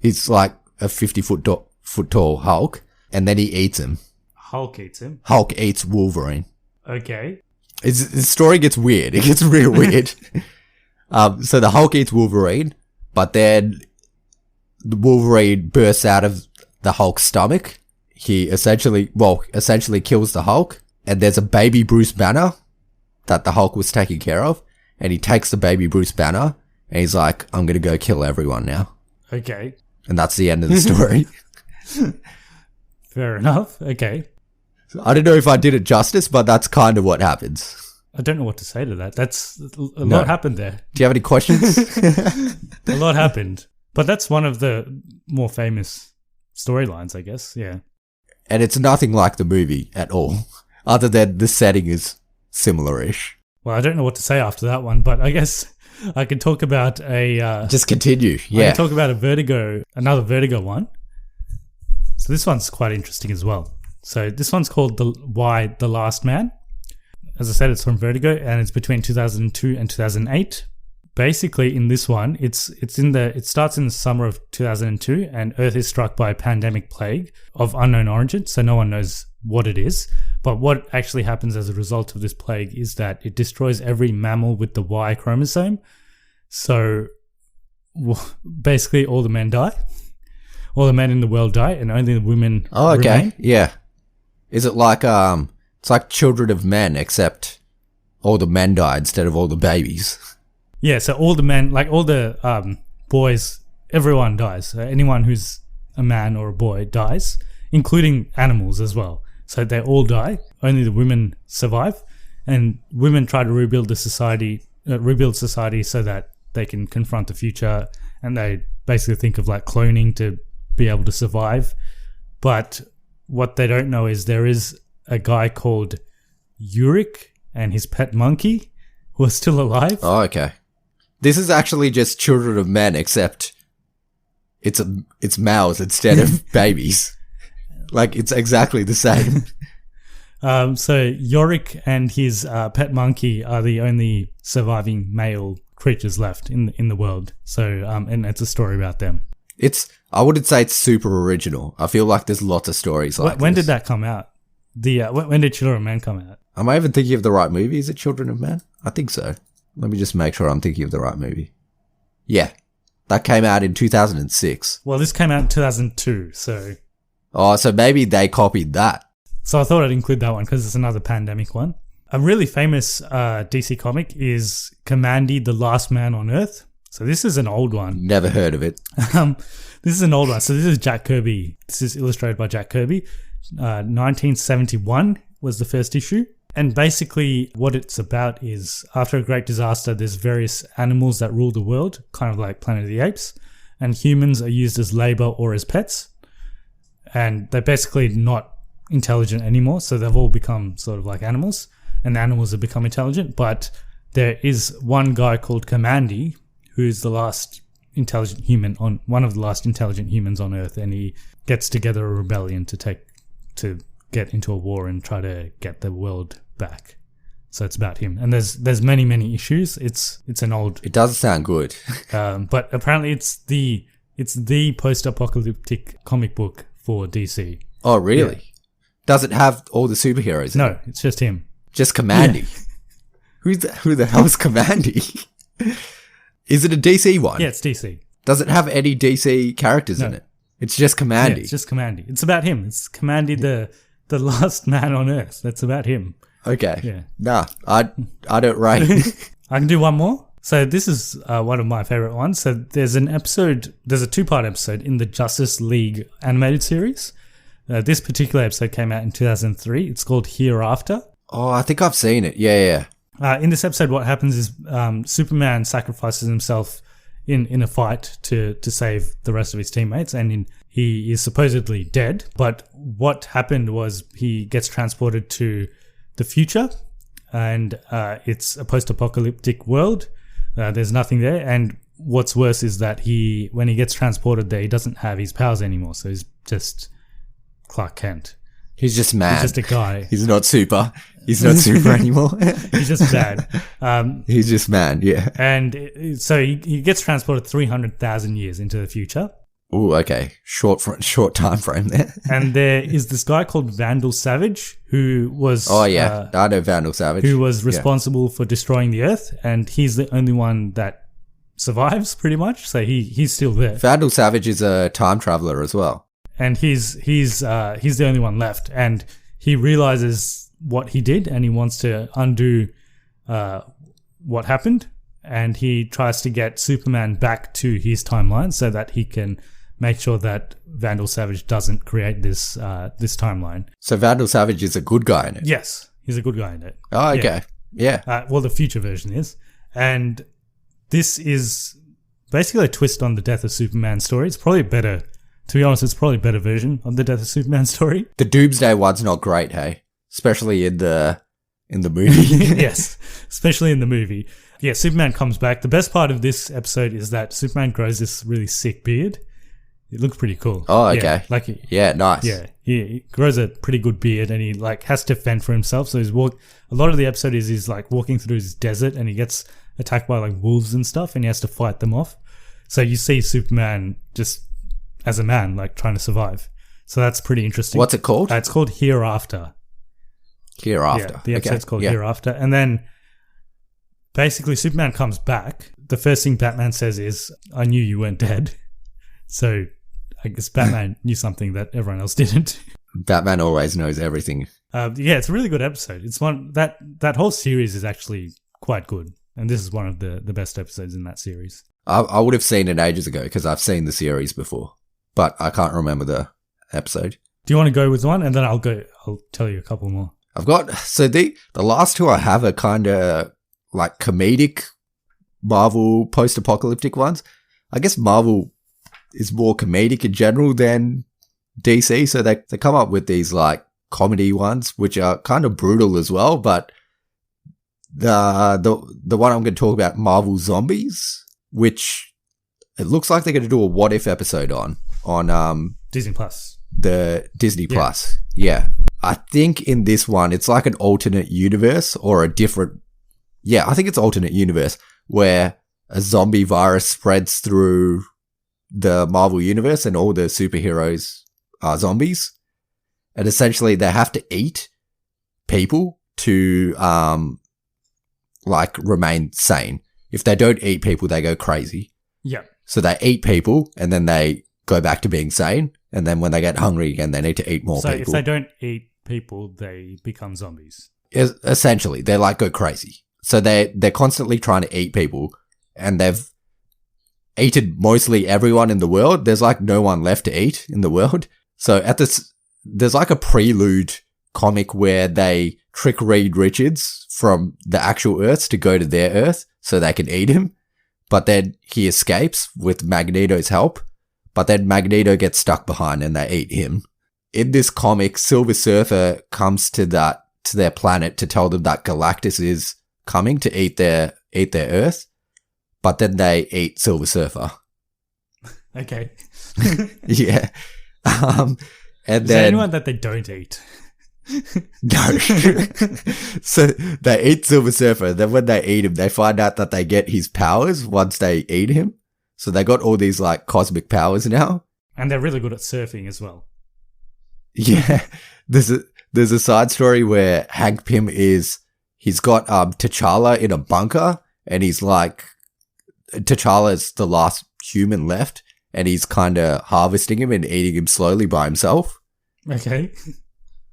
He's like a 50-foot foot tall Hulk, and then he eats him. Hulk eats him. Hulk eats Wolverine. Okay. The story gets weird. It gets real weird. So the Hulk eats Wolverine, but then the Wolverine bursts out of the Hulk's stomach. He essentially kills the Hulk, and there's a baby Bruce Banner that the Hulk was taking care of, and he takes the baby Bruce Banner, and he's like, I'm going to go kill everyone now. Okay. And that's the end of the story. Fair enough. Okay. I don't know if I did it justice, but that's kind of what happens. I don't know what to say to that. That's a lot happened there. Do you have any questions? A lot happened. But that's one of the more famous storylines, I guess. Yeah. And it's nothing like the movie at all, other than the setting is similar-ish. Well, I don't know what to say after that one, but I guess I could talk about just continue, yeah. I can talk about another Vertigo one. So this one's quite interesting as well. So this one's called The Last Man. As I said, it's from Vertigo, and it's between 2002 and 2008. Basically, in this one, it starts in the summer of 2002, and Earth is struck by a pandemic plague of unknown origin, so no one knows what it is. But what actually happens as a result of this plague is that it destroys every mammal with the Y chromosome. So basically, all the men die. All the men in the world die, and only the women remain. Yeah. Is it like it's like Children of Men, except all the men die instead of all the babies? Yeah, so all the men, like all the boys, everyone dies. So anyone who's a man or a boy dies, including animals as well. So they all die. Only the women survive, and women try to rebuild society so that they can confront the future. And they basically think of like cloning to be able to survive. But what they don't know is there is a guy called Uric and his pet monkey who are still alive. Oh, okay. This is actually just Children of Men, except it's males instead of babies. Like, it's exactly the same. So Yorick and his pet monkey are the only surviving male creatures left in the world. So and it's a story about them. I wouldn't say it's super original. I feel like there's lots of stories like this. When did that come out? When did Children of Men come out? Am I even thinking of the right movie? Is it Children of Men? I think so. Let me just make sure I'm thinking of the right movie. Yeah. That came out in 2006. Well, this came out in 2002, so... Oh, so maybe they copied that. So I thought I'd include that one because it's another pandemic one. A really famous DC comic is Kamandi, The Last Man on Earth. So this is an old one. Never heard of it. This is an old one. So this is Jack Kirby. This is illustrated by Jack Kirby. 1971 was the first issue. And basically what it's about is after a great disaster, there's various animals that rule the world, kind of like Planet of the Apes. And humans are used as labor or as pets. And they're basically not intelligent anymore. So they've all become sort of like animals. And the animals have become intelligent. But there is one guy called Kamandi, who's the last intelligent human one of the last intelligent humans on Earth, and he gets together a rebellion to get into a war and try to get the world back. So it's about him, and there's many issues. It's an old. It does sound good, but apparently it's the post-apocalyptic comic book for DC. Oh really? Yeah. Does it have all the superheroes? No, it's just him. Just Kamandi. Yeah. Who the hell is Kamandi? Is it a DC one? Yeah, it's DC. Does it have any DC characters in it? It's just Kamandi. Yeah, it's just Kamandi. It's about him. It's Kamandi, the last man on Earth. That's about him. Okay. Yeah. Nah, I don't rate. I can do one more. So this is one of my favorite ones. So there's a 2-part episode in the Justice League animated series. This particular episode came out in 2003. It's called Hereafter. Oh, I think I've seen it. Yeah. In this episode, what happens is Superman sacrifices himself in a fight to save the rest of his teammates, and he is supposedly dead. But what happened was he gets transported to the future, and it's a post-apocalyptic world. There's nothing there, and what's worse is that when he gets transported there, he doesn't have his powers anymore, so he's just Clark Kent. He's just mad. He's just a guy. He's not super. He's not super anymore. He's just bad. He's just mad, yeah. And so he gets transported 300,000 years into the future. Ooh, okay. Short time frame there. And there is this guy called Vandal Savage who was... Oh, yeah. I know Vandal Savage. Who was responsible for destroying the Earth, and he's the only one that survives, pretty much. So he's still there. Vandal Savage is a time traveler as well. And he's the only one left. And he realizes what he did, and he wants to undo what happened. And he tries to get Superman back to his timeline so that he can make sure that Vandal Savage doesn't create this timeline. So Vandal Savage is a good guy in it? Yes, he's a good guy in it. Oh, okay. Yeah. Well, the future version is. And this is basically a twist on the Death of Superman story. It's probably better, to be honest, it's probably a better version of the Death of Superman story. The Doomsday one's not great, hey? Especially in the movie. Yes, especially in the movie. Yeah, Superman comes back. The best part of this episode is that Superman grows this really sick beard. It looks pretty cool. Oh, okay. Yeah, nice. Yeah, he grows a pretty good beard, and he has to fend for himself. So a lot of the episode is he's walking through his desert, and he gets attacked by wolves and stuff, and he has to fight them off. So you see Superman just as a man, trying to survive. So that's pretty interesting. What's it called? It's called Hereafter. Hereafter. Yeah, the episode's called Hereafter. And then basically Superman comes back. The first thing Batman says is, "I knew you weren't dead." So I guess Batman knew something that everyone else didn't. Batman always knows everything. Yeah, it's a really good episode. It's one that whole series is actually quite good. And this is one of the best episodes in that series. I would have seen it ages ago because I've seen the series before, but I can't remember the episode. Do you want to go with one? And then I'll tell you a couple more. I've got, so the last two I have are kind of comedic Marvel post-apocalyptic ones. I guess Marvel is more comedic in general than DC, so they come up with these comedy ones, which are kind of brutal as well, but the one I'm going to talk about, Marvel Zombies, which it looks like they're going to do a what if episode on Disney Plus. The Disney Plus. Yeah. I think in this one it's like an alternate universe or a different, I think it's alternate universe where a zombie virus spreads through the Marvel universe and all the superheroes are zombies. And essentially they have to eat people to remain sane. If they don't eat people, they go crazy. Yeah. So they eat people and then they go back to being sane. And then when they get hungry again, they need to eat more people. So if they don't eat people, they become zombies. Essentially, they go crazy. So they're constantly trying to eat people, and they've eaten mostly everyone in the world. There's no one left to eat in the world. So there's a prelude comic where they trick Reed Richards from the actual Earth to go to their Earth so they can eat him. But then he escapes with Magneto's help. But then Magneto gets stuck behind and they eat him. In this comic, Silver Surfer comes to their planet to tell them that Galactus is coming to eat their Earth. But then they eat Silver Surfer. Okay. Yeah. And is there anyone that they don't eat? No. So they eat Silver Surfer. Then when they eat him, they find out that they get his powers once they eat him. So they got all these cosmic powers now. And they're really good at surfing as well. Yeah. There's a side story where Hank Pym he's got T'Challa in a bunker, and he's T'Challa's the last human left, and he's kind of harvesting him and eating him slowly by himself. Okay.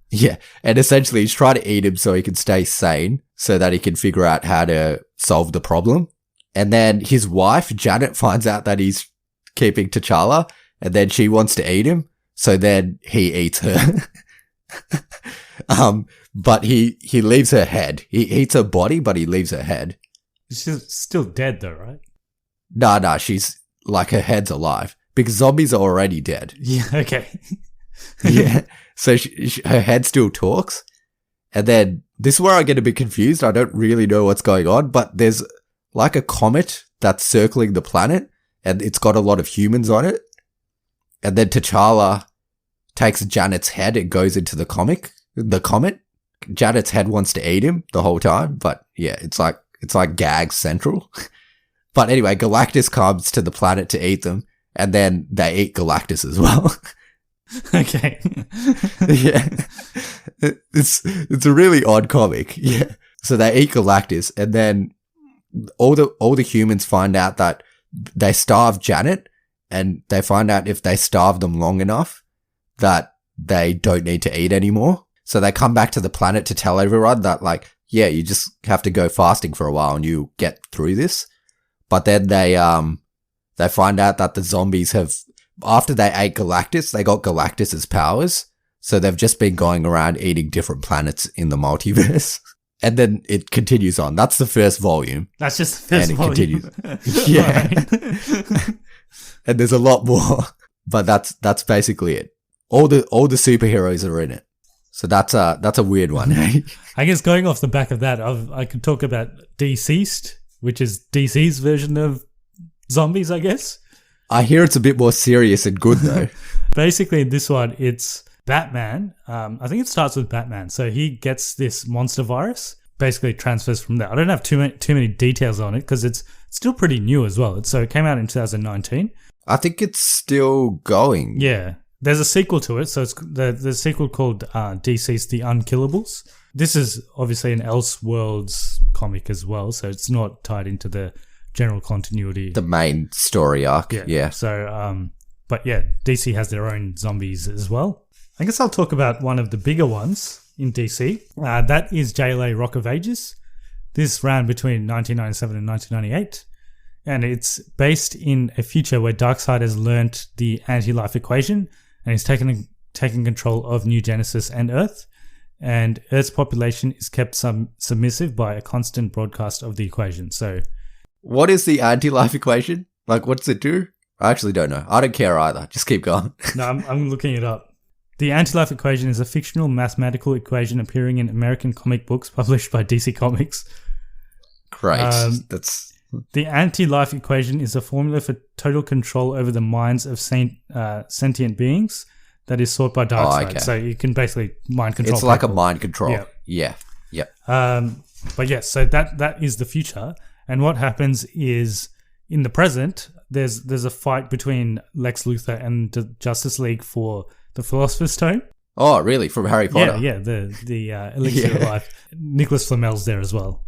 Yeah. And essentially he's trying to eat him so he can stay sane so that he can figure out how to solve the problem. And then his wife, Janet, finds out that he's keeping T'Challa, and then she wants to eat him. So then he eats her. But he leaves her head. He eats her body, but he leaves her head. She's still dead though, right? Nah, she's her head's alive because zombies are already dead. Yeah, okay. Yeah. So her head still talks. And then this is where I get a bit confused. I don't really know what's going on, but there's a comet that's circling the planet, and it's got a lot of humans on it. And then T'Challa takes Janet's head and goes into the comet. Janet's head wants to eat him the whole time, but yeah, it's like gag central. But anyway, Galactus comes to the planet to eat them, and then they eat Galactus as well. Okay. Yeah. It's a really odd comic. Yeah. So they eat Galactus, and then all the humans find out that they starve Janet, and they find out if they starve them long enough that they don't need to eat anymore. So they come back to the planet to tell everyone that, like, yeah, you just have to go fasting for a while and you get through this. But then they find out that the zombies have, after they ate Galactus, they got Galactus's powers. So they've just been going around eating different planets in the multiverse. And then it continues on. That's the first volume. That's just the first volume. Continues. Yeah. And there's a lot more. But that's basically it. All the superheroes are in it. So that's a weird one. I guess going off the back of that, I could talk about DCeased, which is DC's version of zombies, I guess. I hear it's a bit more serious and good though. Basically, in this one, it's Batman. I think it starts with Batman. So he gets this monster virus, basically transfers from there. I don't have too many details on it because it's still pretty new as well. So it came out in 2019. I think it's still going. Yeah. There's a sequel to it. So it's the sequel called DCeased, The Unkillables. This is obviously an Elseworlds comic as well. So it's not tied into the general continuity. The main story arc. Yeah. So, but yeah, DC has their own zombies as well. I guess I'll talk about one of the bigger ones in DC. That is JLA Rock of Ages. This ran between 1997 and 1998. And it's based in a future where Darkseid has learnt the anti-life equation and he's taken control of New Genesis and Earth. And Earth's population is kept submissive by a constant broadcast of the equation. So, what is the anti-life equation? Like, what does it do? I actually don't know. I don't care either. Just keep going. No, I'm looking it up. The anti-life equation is a fictional mathematical equation appearing in American comic books published by DC Comics. Great. The anti-life equation is a formula for total control over the minds of sentient beings that is sought by Darkseid. Okay. So you can basically mind control. It's like a mind control. Yeah. But yes, so that is the future. And what happens is in the present, there's a fight between Lex Luthor and the Justice League for the Philosopher's Stone. Oh, really? From Harry Potter? Yeah, the Elixir of Life. Nicholas Flamel's there as well.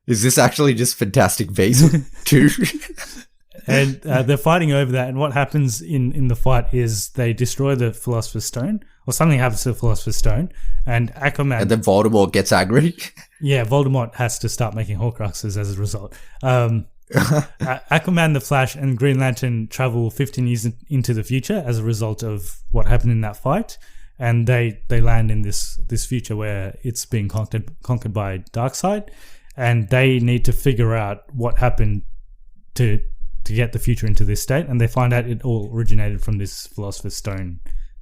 Is this actually just Fantastic Beasts 2? And they're fighting over that, and what happens in the fight is they destroy the Philosopher's Stone, or something happens to the Philosopher's Stone, and Aquaman... And then Voldemort gets angry? Yeah, Voldemort has to start making Horcruxes as a result. Aquaman, the Flash, and Green Lantern travel 15 years into the future as a result of what happened in that fight, and they land in this future where it's being conquered by Darkseid, and they need to figure out what happened to get the future into this state, and they find out it all originated from this Philosopher's Stone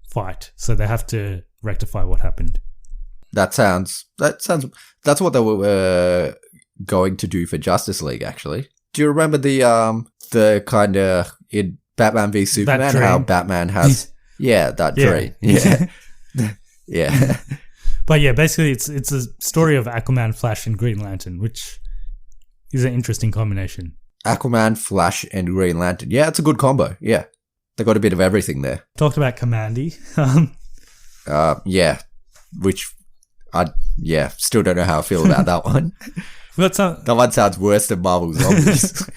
fight, so they have to rectify what happened. That's what they were going to do for Justice League, actually. Do you remember the kind of in Batman v Superman how Batman has that dream? Yeah. Yeah. But yeah, basically it's a story of Aquaman, Flash, and Green Lantern, which is an interesting combination. Aquaman, Flash, and Green Lantern. Yeah, it's a good combo. Yeah. They got a bit of everything there. Talked about Kamandi. Which I still don't know how I feel about that one. That one sounds worse than Marvel Zombies.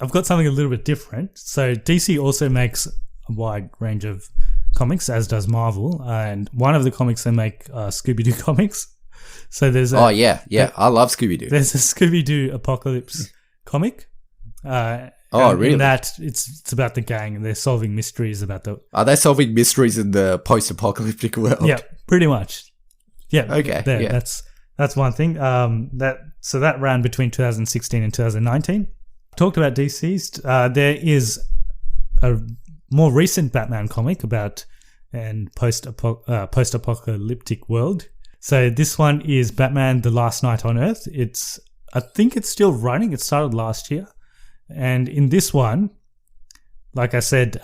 I've got something a little bit different. So DC also makes a wide range of comics, as does Marvel, and one of the comics they make Scooby-Doo comics. So there's I love Scooby-Doo. There's a Scooby-Doo Apocalypse comic. Really? In that it's about the gang and they're solving mysteries about the... Are they solving mysteries in the post-apocalyptic world? Yeah, pretty much. Yeah. Okay. That's one thing. That ran between 2016 and 2019. Talked about DCeased. There is a more recent Batman comic about an post-apocalyptic world. So this one is Batman: The Last Night on Earth. I think it's still running. It started last year. And in this one, like I said,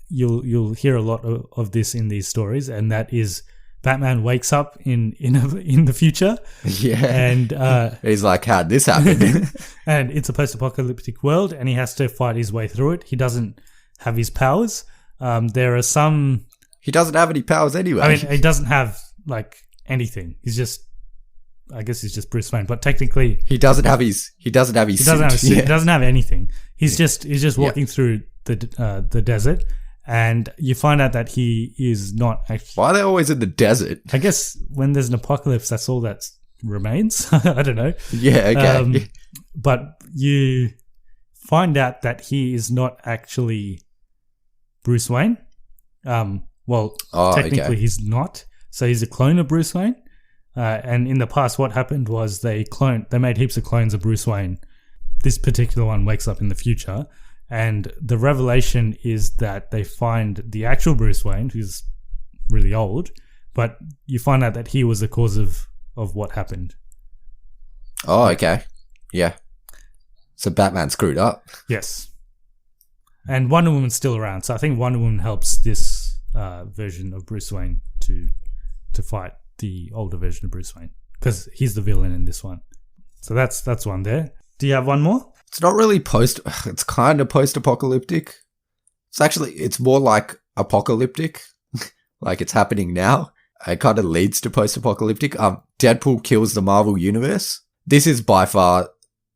you'll hear a lot of this in these stories, and that is Batman wakes up in the future. Yeah. And he's like, how'd this happen? and it's a post-apocalyptic world, and he has to fight his way through it. He doesn't have his powers. There are some... He doesn't have any powers anyway. I mean, he doesn't have, like, anything. He's just... I guess he's just Bruce Wayne, but technically... He doesn't have his suit. He doesn't have a suit. Yeah. He doesn't have anything. He's just walking through the desert, and you find out that he is not actually... Why are they always in the desert? I guess when there's an apocalypse, that's all that remains. I don't know. Yeah, okay. But you find out that he is not actually Bruce Wayne. Technically he's not. So he's a clone of Bruce Wayne. And in the past, what happened was they made heaps of clones of Bruce Wayne. This particular one wakes up in the future, and the revelation is that they find the actual Bruce Wayne, who's really old, but you find out that he was the cause of what happened. Oh, okay. Yeah. So Batman screwed up. Yes. And Wonder Woman's still around, so I think Wonder Woman helps this version of Bruce Wayne to fight the older version of Bruce Wayne, because he's the villain in this one. So that's one there. Do you have one more? It's not really it's kind of post-apocalyptic. It's more like apocalyptic. Like it's happening now. It kind of leads to post-apocalyptic. Deadpool kills the Marvel Universe. This is by far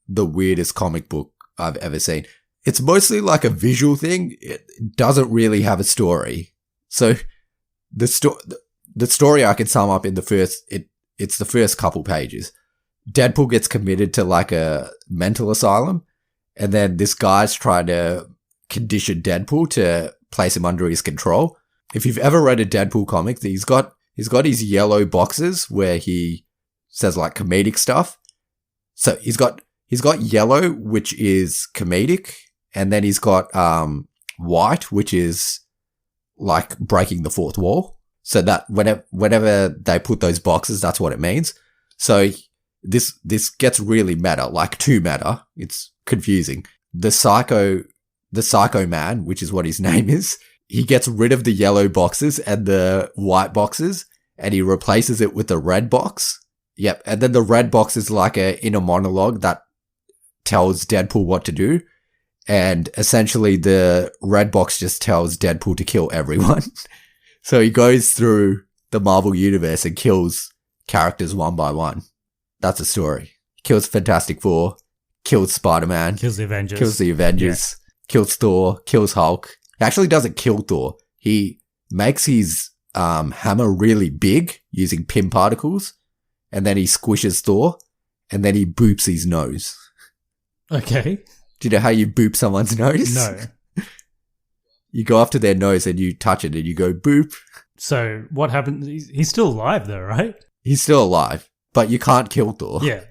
the weirdest comic book I've ever seen. It's mostly like a visual thing. It doesn't really have a story. So the story I can sum up in it's the first couple pages. Deadpool gets committed to like a mental asylum, and then this guy's trying to condition Deadpool to place him under his control. If you've ever read a Deadpool comic, he's got his yellow boxes where he says like comedic stuff. So he's got yellow, which is comedic, and then he's got white, which is like breaking the fourth wall. So that whenever they put those boxes, that's what it means. So this gets really meta, like too meta. It's confusing. The psycho man, which is what his name is, he gets rid of the yellow boxes and the white boxes, and he replaces it with a red box. Yep. And then the red box is like a inner monologue that tells Deadpool what to do. And essentially the red box just tells Deadpool to kill everyone. So he goes through the Marvel Universe and kills characters one by one. That's the story. Kills Fantastic Four, kills Spider-Man, kills the Avengers, kills Thor, kills Hulk. He actually doesn't kill Thor. He makes his hammer really big using Pym particles, and then he squishes Thor, and then he boops his nose. Okay. Do you know how you boop someone's nose? No. You go up to their nose and you touch it and you go boop. So what happened? He's still alive though, right? He's still alive, but you can't kill Thor. Yeah.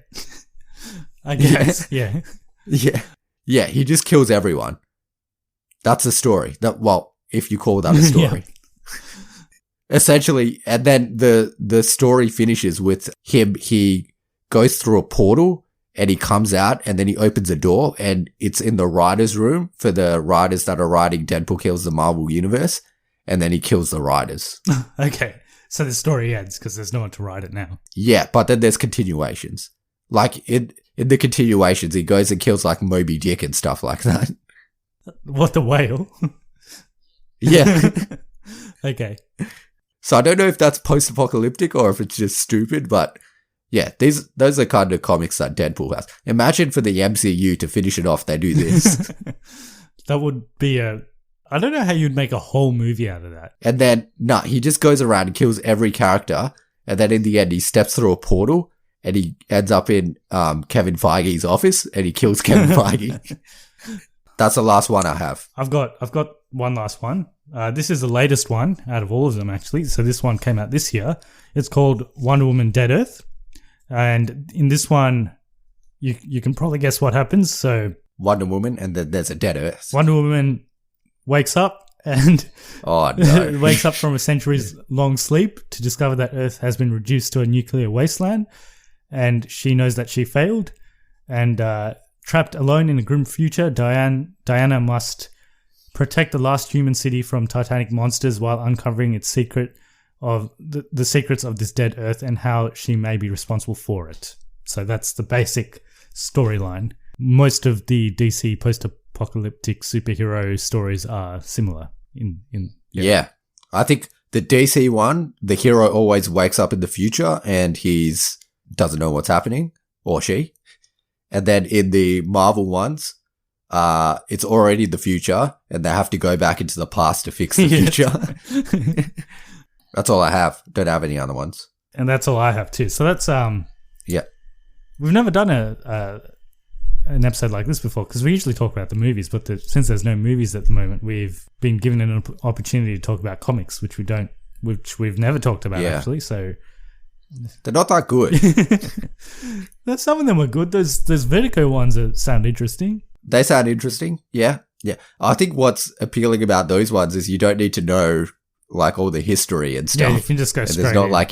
I guess. Yeah. Yeah. Yeah, he just kills everyone. That's the story. If you call that a story. Yeah. Essentially, and then the story finishes with him. He goes through a portal and he comes out, and then he opens a door, and it's in the writer's room for the writers that are writing Deadpool Kills the Marvel Universe, and then he kills the writers. Okay. So the story ends because there's no one to write it now. Yeah, but then there's continuations. Like, in the continuations, he goes and kills, like, Moby Dick and stuff like that. What, the whale? Yeah. Okay. So I don't know if that's post-apocalyptic or if it's just stupid, but yeah, those are kind of comics that Deadpool has. Imagine for the MCU to finish it off, they do this. That would be I don't know how you'd make a whole movie out of that. And then, he just goes around and kills every character, and then in the end, he steps through a portal, and he ends up in Kevin Feige's office, and he kills Kevin Feige. That's the last one I have. I've got one last one. This is the latest one out of all of them, actually. So this one came out this year. It's called Wonder Woman Dead Earth. And in this one, you can probably guess what happens. So Wonder Woman, and then there's a Dead Earth. Wonder Woman wakes up and wakes up from a centuries-long sleep to discover that Earth has been reduced to a nuclear wasteland. And she knows that she failed. And trapped alone in a grim future, Diana must protect the last human city from titanic monsters while uncovering its secret of the secrets of this dead Earth and how she may be responsible for it. So that's the basic storyline. Most of the DC post-apocalyptic superhero stories are similar. Yeah. I think the DC one, the hero always wakes up in the future and he's doesn't know what's happening, or she. And then in the Marvel ones, it's already the future and they have to go back into the past to fix the future. That's all I have. Don't have any other ones. And that's all I have too. So that's yeah. We've never done an episode like this before because we usually talk about the movies, but since there's no movies at the moment, we've been given an opportunity to talk about comics, which we've never talked about actually. So they're not that good. Some of them are good. There's Vertigo ones that sound interesting. They sound interesting. Yeah. I think what's appealing about those ones is you don't need to know like all the history and stuff. Yeah, you can just go straight in. There's not like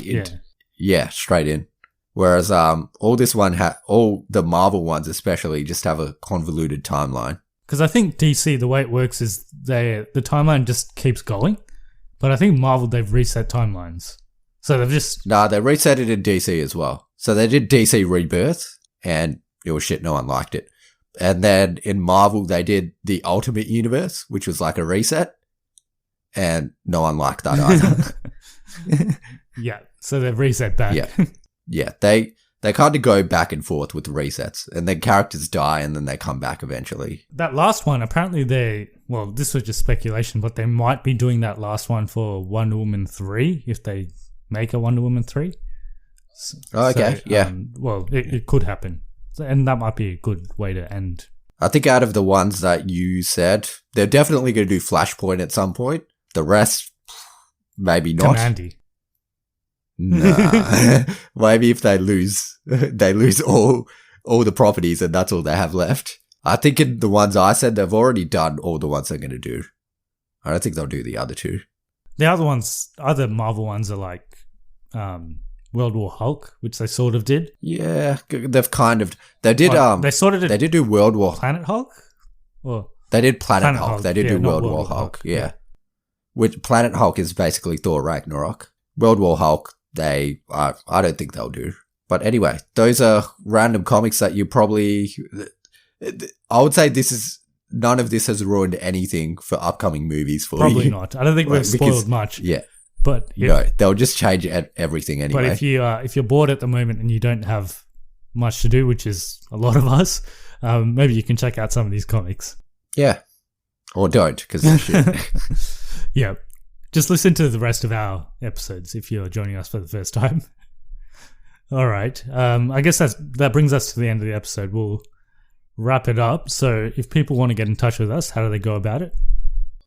straight in. Whereas all the Marvel ones especially just have a convoluted timeline. Because I think DC, the way it works is the timeline just keeps going. But I think Marvel, they've reset timelines. So they've just... Nah, they reset it in DC as well. So they did DC Rebirth and it was shit, no one liked it. And then in Marvel, they did the Ultimate Universe, which was like a reset. And no one liked that either. Yeah, so they've reset back. Yeah, they kind of go back and forth with the resets, and then characters die, and then they come back eventually. That last one, apparently this was just speculation, but they might be doing that last one for Wonder Woman 3, if they make a Wonder Woman 3. Okay, yeah. It could happen, and that might be a good way to end. I think out of the ones that you said, they're definitely going to do Flashpoint at some point. The rest, maybe not. Kamandi. Nah. Maybe if they lose all the properties and that's all they have left. I think in the ones I said, they've already done all the ones they're going to do. I don't think they'll do the other two. The other Marvel ones are like World War Hulk, which they sort of did. Yeah, they've kind of... They did They did do World War... Planet Hulk? Or they did Planet Hulk. They did do World War Hulk. Yeah. Which Planet Hulk is basically Thor Ragnarok. World War Hulk, I don't think they'll do. But anyway, those are random comics that you probably... I would say none of this has ruined anything for upcoming movies for you. Probably not. I don't think we've spoiled much. Yeah. But no, they'll just change everything anyway. But if you're bored at the moment and you don't have much to do, which is a lot of us, maybe you can check out some of these comics. Yeah. Or don't, because they should. Yeah. Just listen to the rest of our episodes if you're joining us for the first time. All right. I guess that brings us to the end of the episode. We'll wrap it up. So if people want to get in touch with us, how do they go about it?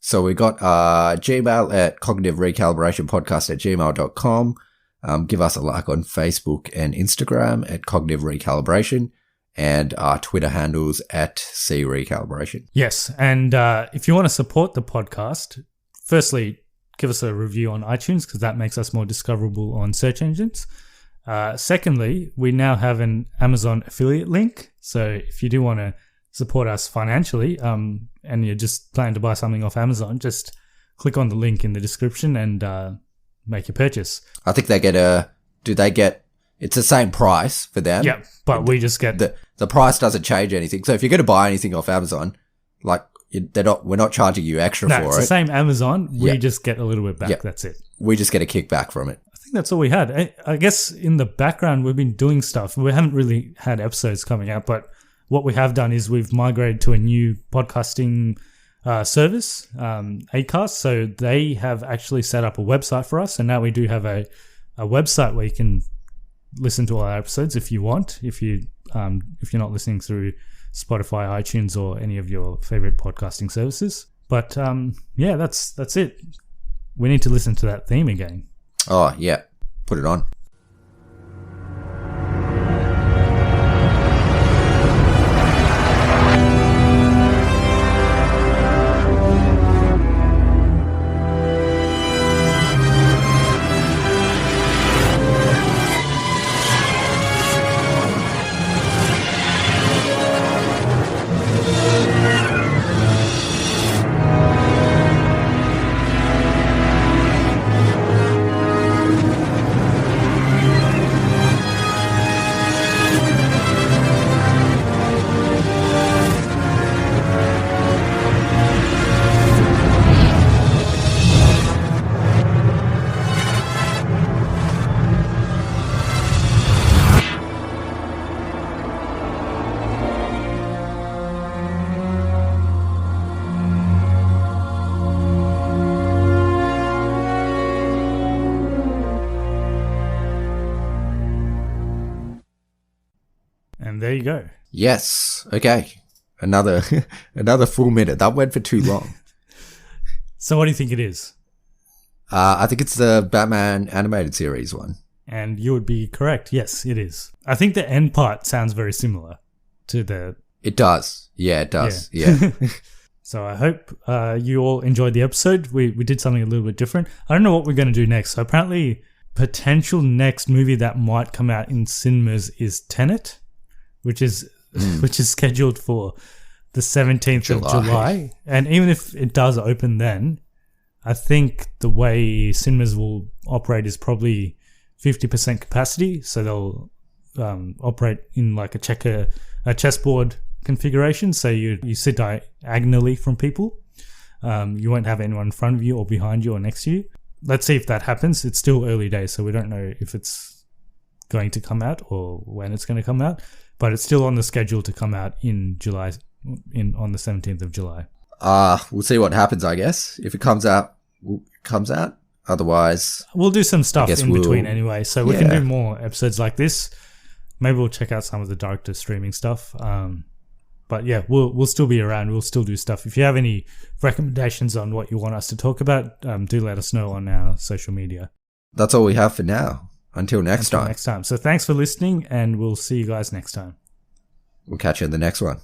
So we got Gmail at cognitiverecalibrationpodcast@gmail.com. Give us a like on Facebook and Instagram at Cognitive Recalibration, and our Twitter handles at CRecalibration. Yes, and if you want to support the podcast, firstly, give us a review on iTunes because that makes us more discoverable on search engines. Secondly, we now have an Amazon affiliate link. So if you do want to support us financially and you're just planning to buy something off Amazon, just click on the link in the description and make your purchase. I think they get it's the same price for them. Yeah, but we just get... The price doesn't change anything. So if you're going to buy anything off Amazon, like we're not charging you extra for it. No, it's the same Amazon. We just get a little bit back. That's it. We just get a kickback from it. I think that's all we had. I guess in the background, we've been doing stuff. We haven't really had episodes coming out, but what we have done is we've migrated to a new podcasting service, Acast. So they have actually set up a website for us, and now we do have a website where you can listen to all our episodes if you want. If you're not listening through Spotify, iTunes, or any of your favorite podcasting services. But that's it. We need to listen to that theme again. Oh yeah, put it on. And there you go. Yes. Okay. Another full minute. That went for too long. So what do you think it is? I think it's the Batman animated series one. And you would be correct. Yes, it is. I think the end part sounds very similar to the... It does. Yeah, it does. Yeah. So I hope you all enjoyed the episode. We did something a little bit different. I don't know what we're going to do next. So apparently, potential next movie that might come out in cinemas is Tenet, which is scheduled for the 17th of July. And even if it does open then, I think the way cinemas will operate is probably 50% capacity. So they'll operate in like a chessboard configuration. So you sit diagonally from people. You won't have anyone in front of you or behind you or next to you. Let's see if that happens. It's still early days, so we don't know if it's going to come out or when it's going to come out. But it's still on the schedule to come out in July, on the 17th of July. We'll see what happens, I guess. If it comes out, it comes out. Otherwise, we'll do some stuff in between anyway. So we can do more episodes like this. Maybe we'll check out some of the director streaming stuff. But yeah, we'll still be around. We'll still do stuff. If you have any recommendations on what you want us to talk about, do let us know on our social media. That's all we have for now. Until next time. So thanks for listening, and we'll see you guys next time. We'll catch you in the next one.